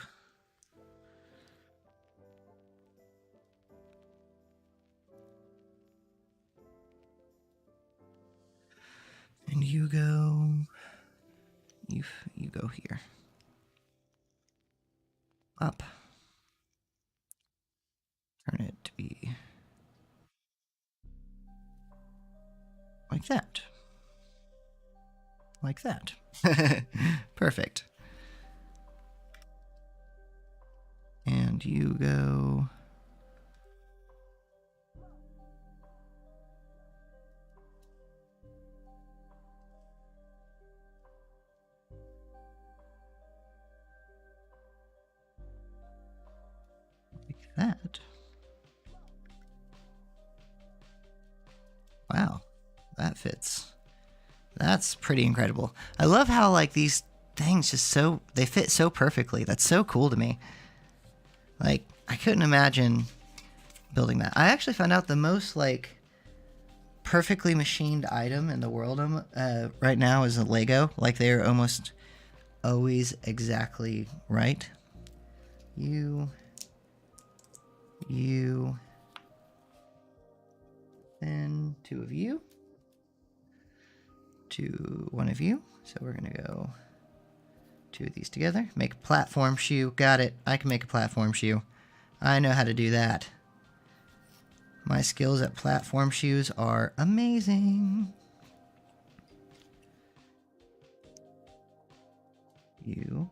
And you go, you go here. Up. Turn it to be like that. Like that. Perfect. And you go like that. Wow, that fits. That's pretty incredible. I love how like these things just they fit so perfectly. That's so cool to me. Like I couldn't imagine building that. I actually found out the most like perfectly machined item in the world right now is a Lego. Like they're almost always exactly right. You, then two of you, one of you. So we're gonna go two of these together. Make a platform shoe. Got it. I can make a platform shoe. I know how to do that. My skills at platform shoes are amazing. You.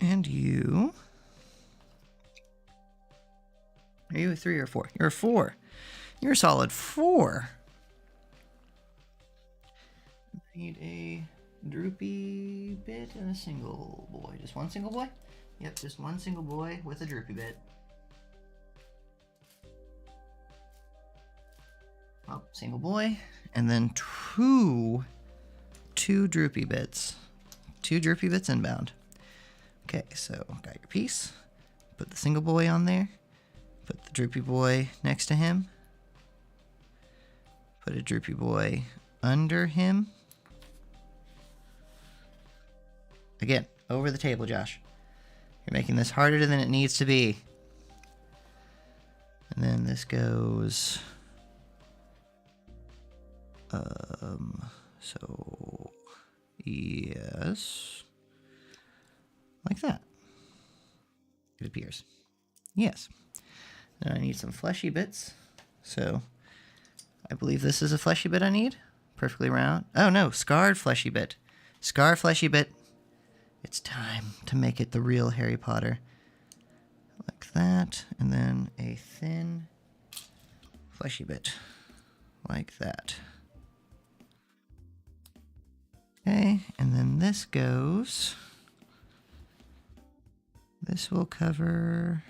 And you. Are you a 3 or 4? You're a 4. You're a solid 4. I need a droopy bit and a single boy. Just one single boy? Yep, just one single boy with a droopy bit. Oh, single boy. And then two droopy bits. 2 droopy bits inbound. Okay, so got your piece. Put the single boy on there. Put the droopy boy next to him. Put a droopy boy under him. Again, over the table, Josh. You're making this harder than it needs to be. And then this goes... so... yes... like that. It appears. Yes. Then I need some fleshy bits. So, I believe this is a fleshy bit I need. Perfectly round. Oh no, scarred fleshy bit. Scar fleshy bit. It's time to make it the real Harry Potter. Like that. And then a thin fleshy bit. Like that. Okay, and then this goes... this will cover...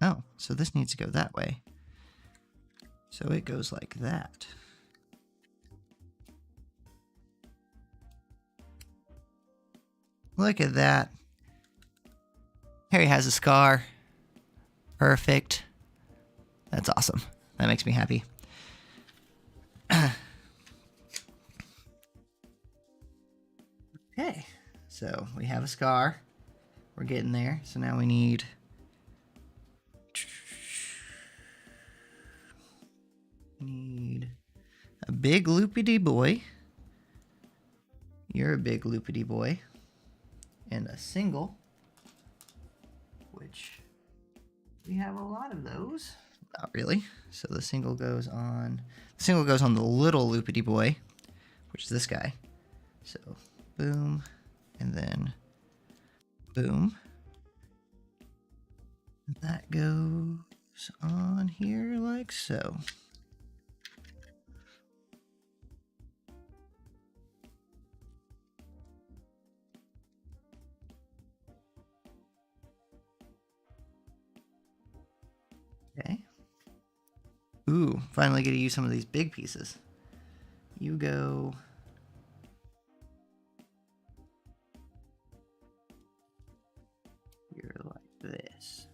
oh, so this needs to go that way. So it goes like that. Look at that. Harry has a scar. Perfect. That's awesome. That makes me happy. Okay, so we have a scar. We're getting there. So now we need a big loopity boy. You're a big loopity boy. And a single, which we have a lot of those. Not really. So the single goes on the little loopity boy, which is this guy. So boom, and then boom. And that goes on here like so. Okay. Ooh, finally get to use some of these big pieces. You go. You're like this.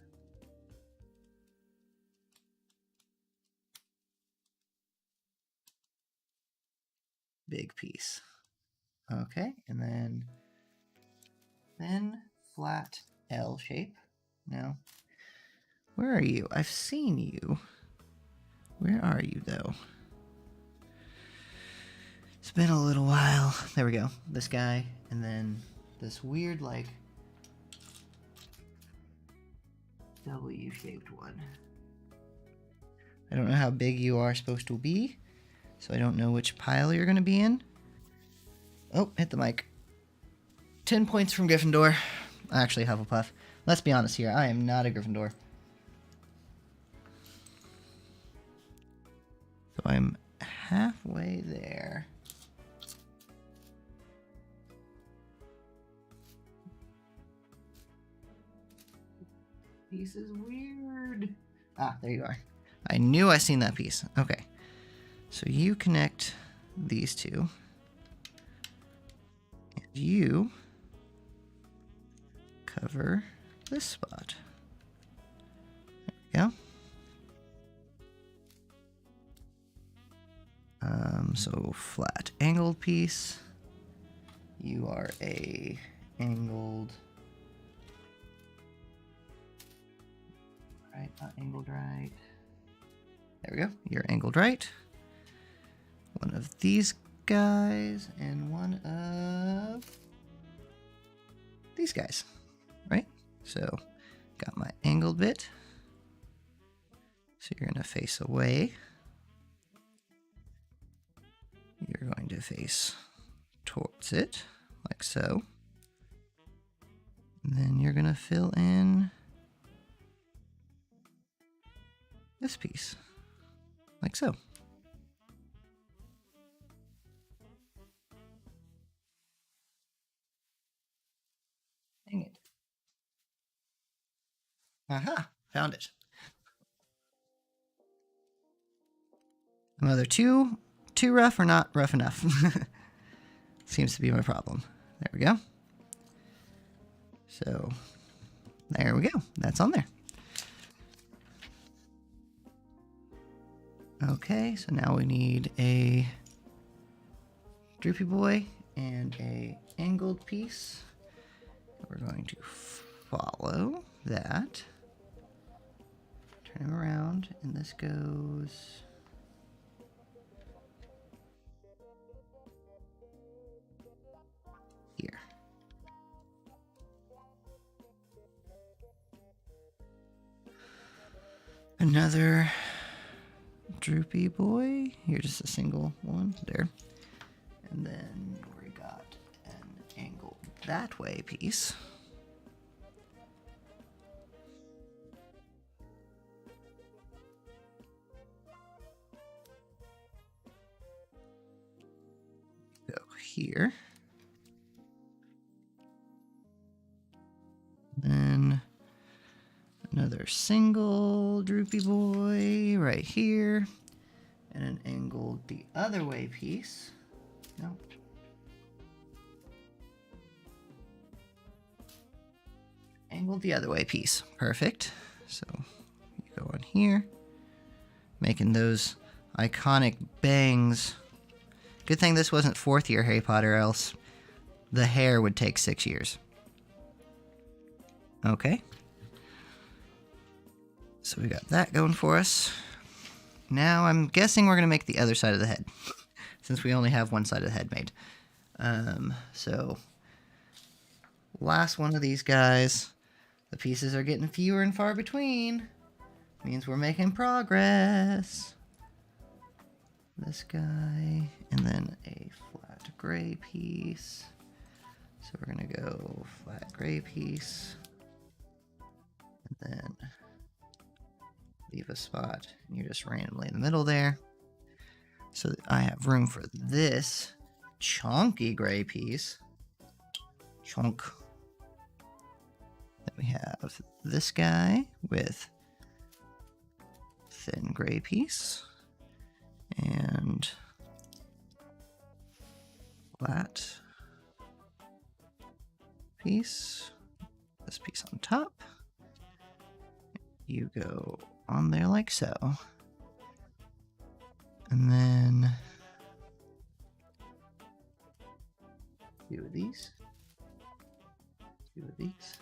Big piece. Okay, and then thin, flat L shape. Now, where are you? I've seen you. Where are you, though? It's been a little while. There we go. This guy, and then this weird, like, W-shaped one. I don't know how big you are supposed to be, so I don't know which pile you're going to be in. Oh, hit the mic. 10 points from Gryffindor. Actually, Hufflepuff. Let's be honest here. I am not a Gryffindor. So I'm halfway there. Piece is weird. Ah, there you are. I knew I seen that piece. Okay. So you connect these two. And you cover this spot. There we go. So flat angled piece. You are a angled, right? Not angled right. There we go. You're angled right. One of these guys and one of these guys, right? So got my angled bit. So you're going to face away. You're going to face towards it, like so. And then you're going to fill in this piece, like so. Dang it. Aha, found it. I'm either too rough or not rough enough. Seems to be my problem. There we go. So, there we go. That's on there. Okay, so now we need a droopy boy and a angled piece. We're going to follow that. Turn him around, and this goes here. Another droopy boy. Here, just a single one there. And then we got an angled that way piece. Go here. Then another single droopy boy right here. angled the other way piece. Nope. Angled the other way piece. Perfect. So you go on here, making those iconic bangs. Good thing this wasn't 4th year Harry Potter, else the hair would take 6 years. Okay. So we got that going for us. Now I'm guessing we're going to make the other side of the head, since we only have one side of the head made. So last one of these guys. The pieces are getting fewer and far between. Means we're making progress. This guy, and then a flat gray piece. So we're gonna go flat gray piece, and then leave a spot, and you're just randomly in the middle there. So that I have room for this chunky gray piece. Chunk. Then we have this guy with thin gray piece and flat piece. This piece on top. You go on there like so. And then two of these. Two of these.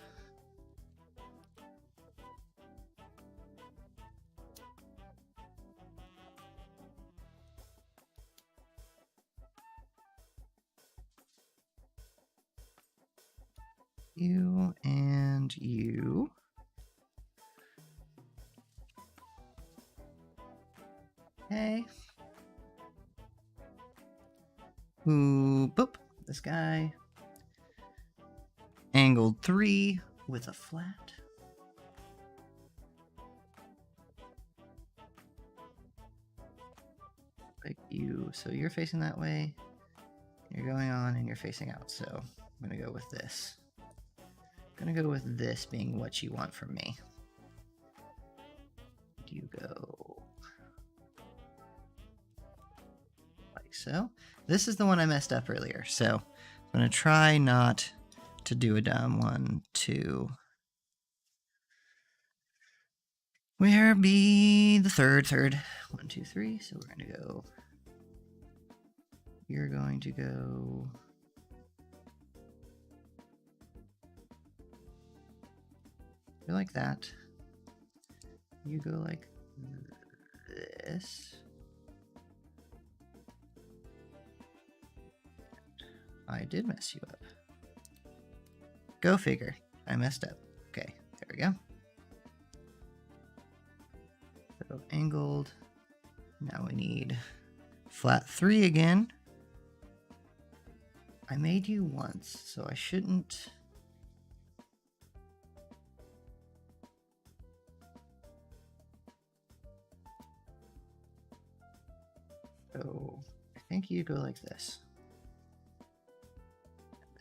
You and you. Okay. Ooh, boop. This guy. Angled 3 with a flat. Like you. So you're facing that way. You're going on and you're facing out. So I'm going to go with this. I'm going to go with this being what you want from me. You go like so. This is the one I messed up earlier. So I'm going to try not to do a dumb 1, 2. Where be the third? 1, 2, 3. So we're going to go. You're going to go. You're like that. You go like this. I did mess you up. Go figure. I messed up. Okay, there we go. So angled. Now we need flat 3 again. I made you once, so I shouldn't. So I think you go like this.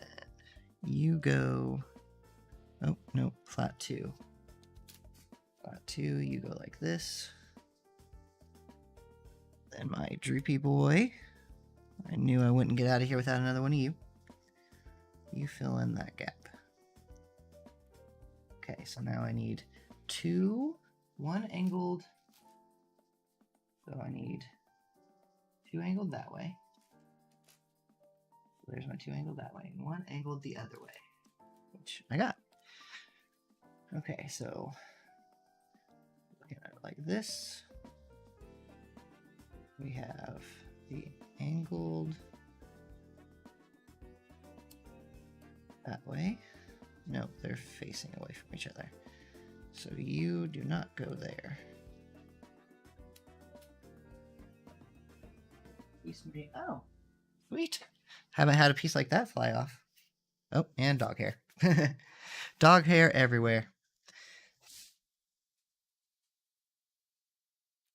And then you go. Oh, no, flat 2. Flat 2, you go like this. Then my droopy boy. I knew I wouldn't get out of here without another one of you. You fill in that gap. Okay, so now I need 2, 1 angled. So I need 2 angled that way. So there's my 2 angled that way, and 1 angled the other way, which I got. Okay, so looking at it like this, we have the angled that way. No, they're facing away from each other. So you do not go there. Oh, sweet. Haven't had a piece like that fly off. Oh, and dog hair. Dog hair everywhere.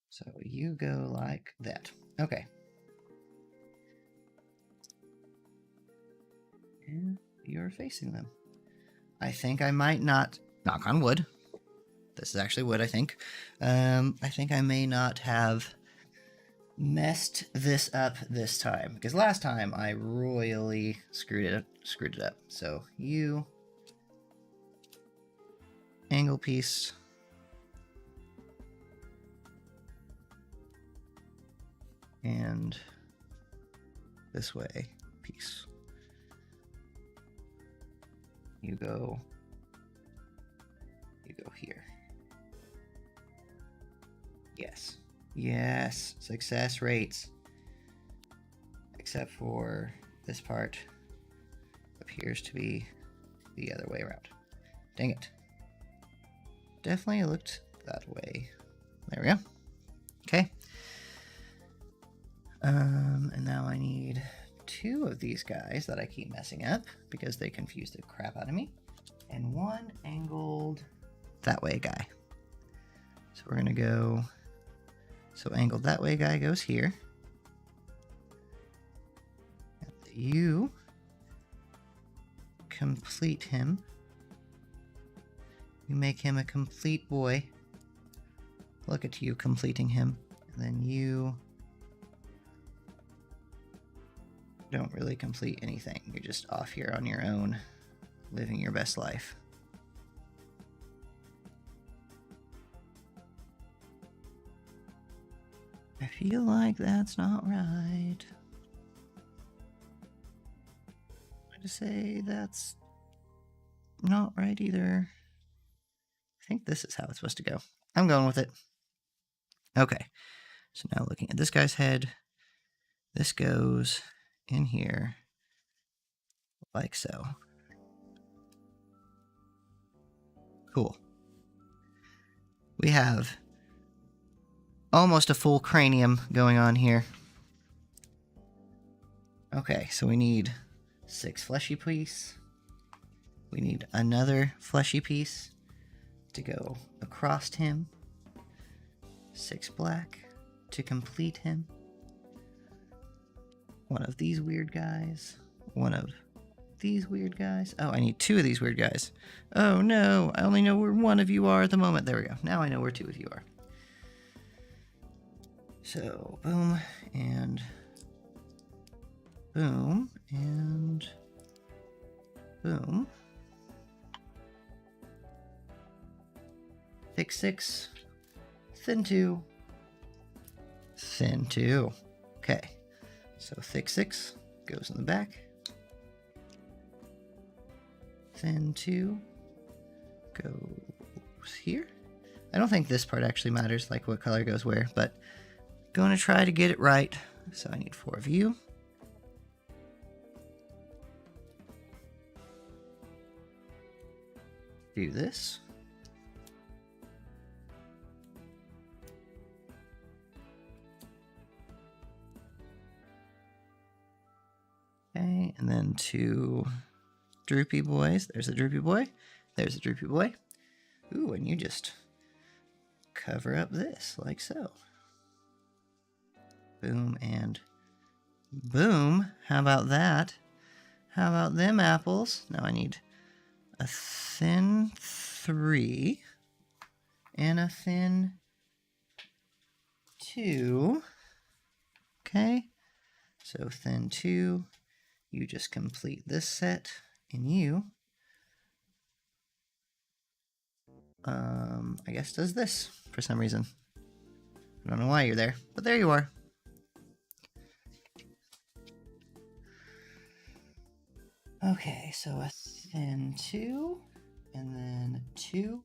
So you go like that. Okay. And you're facing them. I think I might not, knock on wood. This is actually wood, I think. I think I may not have messed this up this time, because last time I royally screwed it up. So you angle piece, and this way piece. You go here. Yes. Yes, success rates. Except for this part appears to be the other way around. Dang it. Definitely looked that way. There we go. Okay. And now I need 2 of these guys that I keep messing up because they confuse the crap out of me. And 1 angled that way guy. So we're gonna go, so angled that way guy goes here. And you complete him. You make him a complete boy. Look at you completing him. And then you don't really complete anything. You're just off here on your own, living your best life. I feel like that's not right. I'm gonna say that's not right either. I think this is how it's supposed to go. I'm going with it. Okay. So now looking at this guy's head, this goes in here like so. Cool. We have almost a full cranium going on here. Okay, so we need 6 fleshy piece. We need another fleshy piece to go across him. 6 black to complete him. 1 of these weird guys. 1 of these weird guys. Oh, I need 2 of these weird guys. Oh no, I only know where 1 of you are at the moment. There we go. Now I know where 2 of you are. So, boom, and boom, and boom. Thick 6, thin 2, thin 2. Okay, so thick 6 goes in the back. Thin 2 goes here. I don't think this part actually matters, like what color goes where, but going to try to get it right. So I need 4 of you. Do this. Okay, and then 2 droopy boys. There's a droopy boy. There's a droopy boy. Ooh, and you just cover up this like so. Boom and boom. How about that? How about them apples? Now I need a thin 3 and a thin 2. Okay, so thin 2. You just complete this set, and you, I guess does this for some reason. I don't know why you're there, but there you are. Okay, so a thin 2, and then 2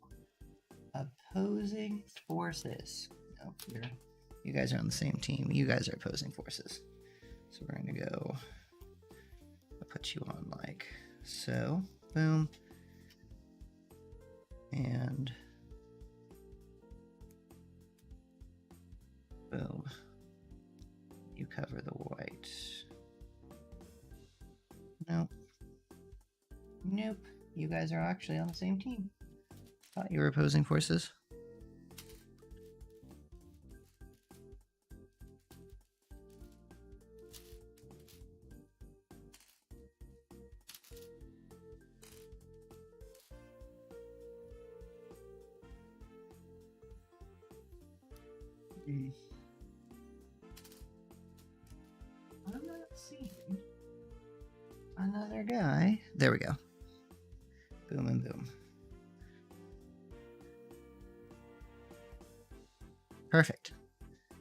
opposing forces. Nope, you guys are on the same team. You guys are opposing forces. So we're going to go, I'll put you on like so. Boom. And boom. You cover the white. Nope. Nope. You guys are actually on the same team. Thought you were opposing forces. other guy. There we go. Boom and boom. Perfect.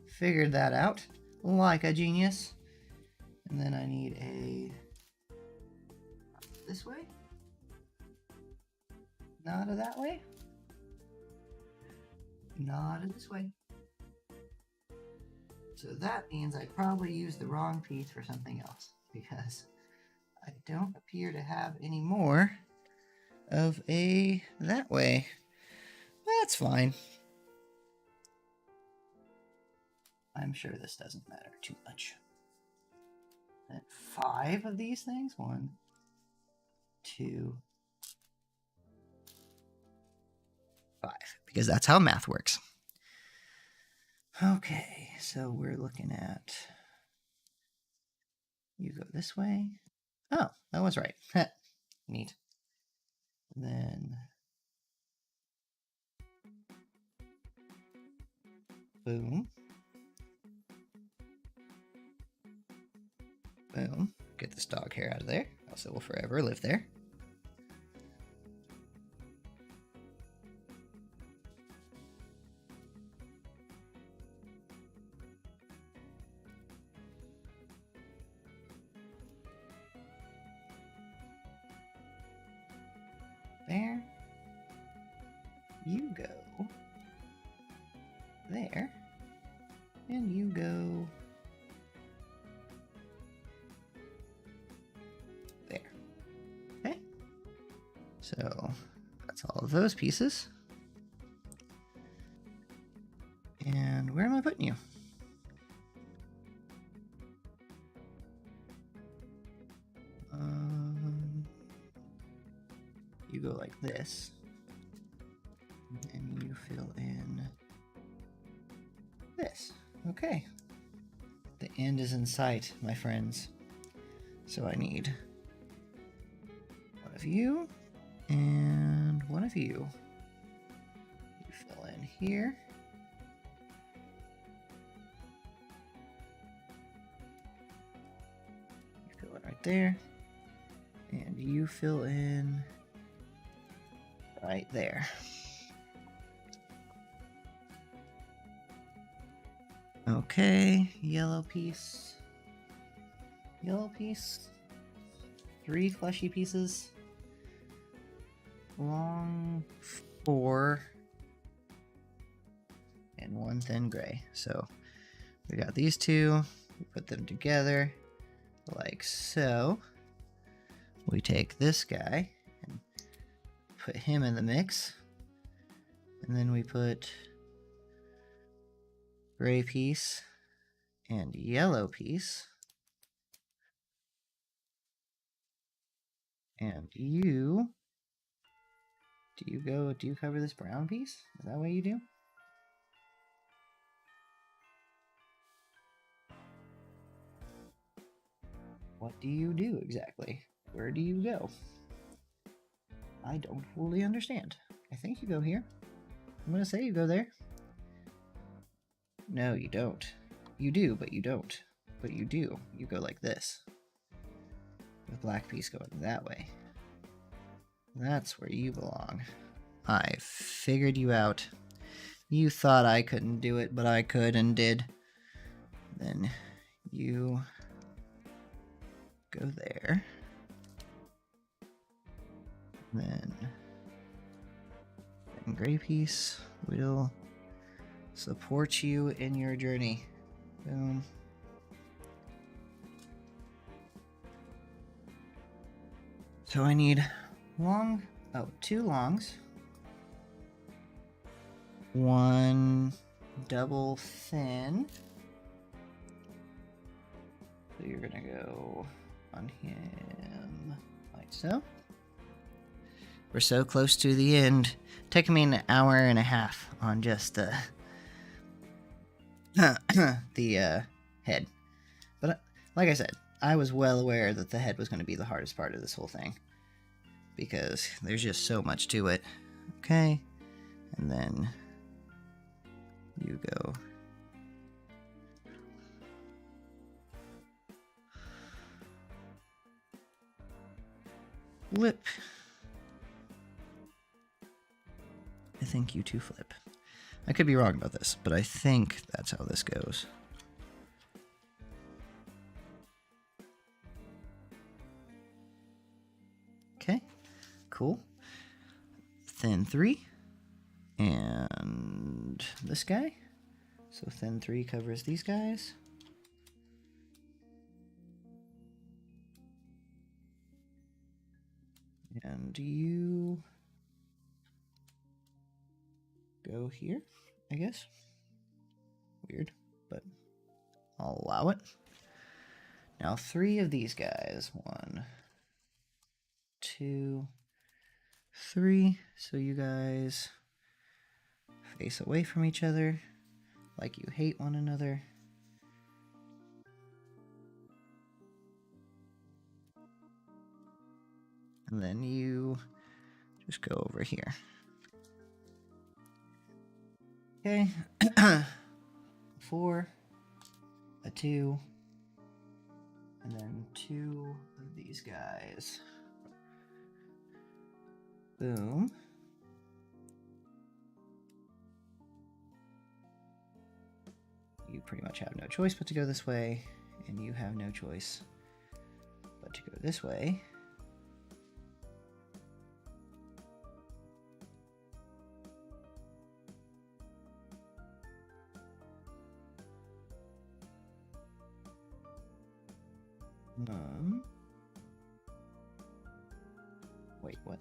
Figured that out like a genius. And then I need a this way. Not a that way. Not a this way. So that means I probably used the wrong piece for something else because I don't appear to have any more of a that way. That's fine. I'm sure this doesn't matter too much. And 5 of these things. 1, 2, 5. Because that's how math works. Okay, so we're looking at you go this way. Oh, that was right. Neat. And then boom. Boom. Get this dog hair out of there. Else it will forever live there. There. You go there. And you go there. Okay. So that's all of those pieces. And where am I putting you? You go like this. And you fill in this. Okay. The end is in sight, my friends. So I need one of you and one of you. You fill in here. You fill in right there. And you fill in right there. Okay, yellow piece. Yellow piece. 3 fleshy pieces. Long 4. And 1 thin gray. So we got these 2. We put them together like so. We take this guy and put him in the mix. And then we put gray piece and yellow piece. And you, do you cover this brown piece? Is that what you do? What do you do exactly? Where do you go? I don't fully understand. I think you go here. I'm gonna say you go there. No, you don't. You do, but you don't. But you do. You go like this. The black piece going that way. That's where you belong. I figured you out. You thought I couldn't do it, but I could and did. Then you go there. Then gray piece will support you in your journey. Boom. So I need 2 longs. 1 double thin. So you're gonna go on him like so. We're so close to the end. Taking me an hour and a half on just the head. But like I said, I was well aware that the head was going to be the hardest part of this whole thing. Because there's just so much to it. Okay. And then you go. flip. I think you two flip. I could be wrong about this, but I think that's how this goes. Okay, cool. Thin 3. And this guy. So thin 3 covers these guys. And you go here, I guess. Weird, but I'll allow it. Now 3 of these guys. 1, 2, 3. So you guys face away from each other like you hate one another. And then you just go over here. Okay. 4, a 2, and then 2 of these guys. Boom. You pretty much have no choice but to go this way, and you have no choice but to go this way. Wait, what?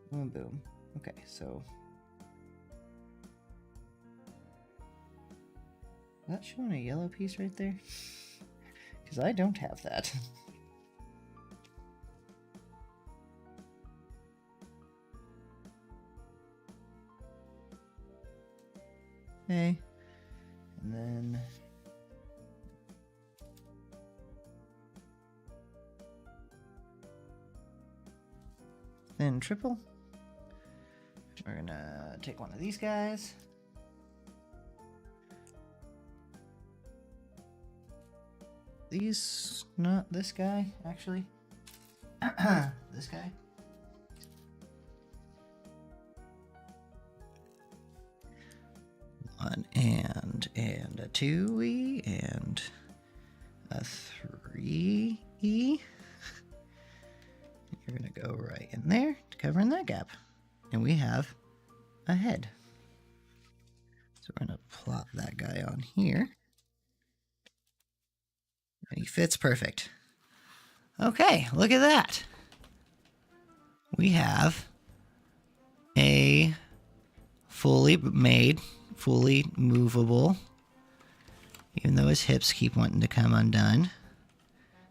Boom, boom. Okay, so is that showing a yellow piece right there? Because I don't have that. Okay, and then triple. We're gonna take one of these guys. Not this guy, actually. This guy. One and a 2E and a 3E. You're gonna go right in there to cover in that gap. And we have a head. So we're gonna plop that guy on here. And he fits perfect. Okay, look at that. We have a fully made, fully movable, even though his hips keep wanting to come undone.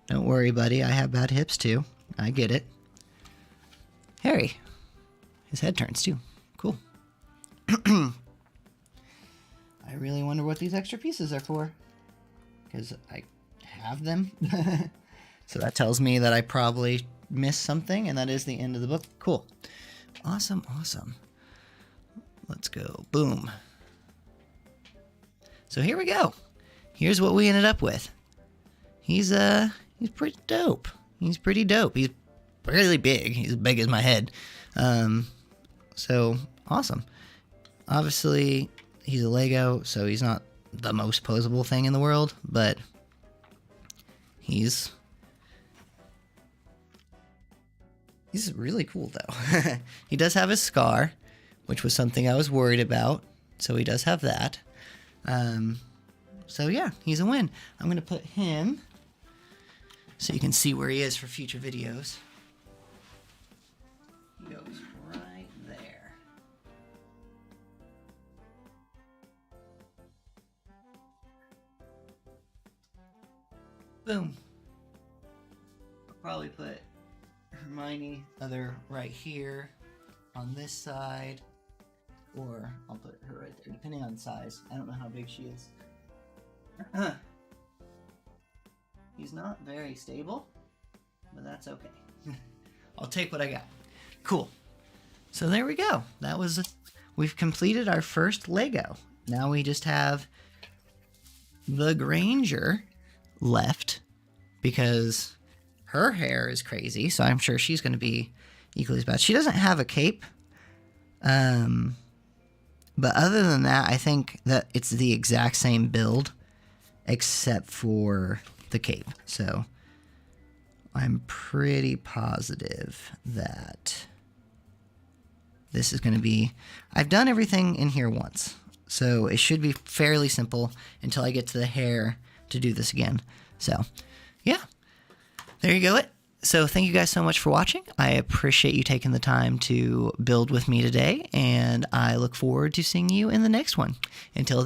Don't worry, buddy, I have bad hips too. I get it. Harry. His head turns too. Cool. I really wonder what these extra pieces are for. Because I have them. So that tells me that I probably missed something, and that is the end of the book. Cool. Awesome, awesome. Let's go. Boom. So here we go. Here's what we ended up with. He's pretty dope. He's pretty dope. He's really big. He's as big as my head. So awesome. Obviously, he's a Lego, so he's not the most posable thing in the world, but he's really cool though. He does have his scar, which was something I was worried about. So he does have that. So yeah, he's a win. I'm gonna put him so you can see where he is for future videos. He goes right there. Boom. I'll probably put Hermione either right here on this side, or I'll put her right there, depending on size. I don't know how big she is. He's not very stable, but that's okay. I'll take what I got. Cool. So there we go. We've completed our first Lego. Now we just have the Granger left because her hair is crazy, so I'm sure she's going to be equally as bad. She doesn't have a cape. But other than that, I think that it's the exact same build except for the cape. So I'm pretty positive that this is going to be... I've done everything in here once, so it should be fairly simple until I get to the hair to do this again. So, yeah. There you go. So thank you guys so much for watching. I appreciate you taking the time to build with me today, and I look forward to seeing you in the next one. Until then.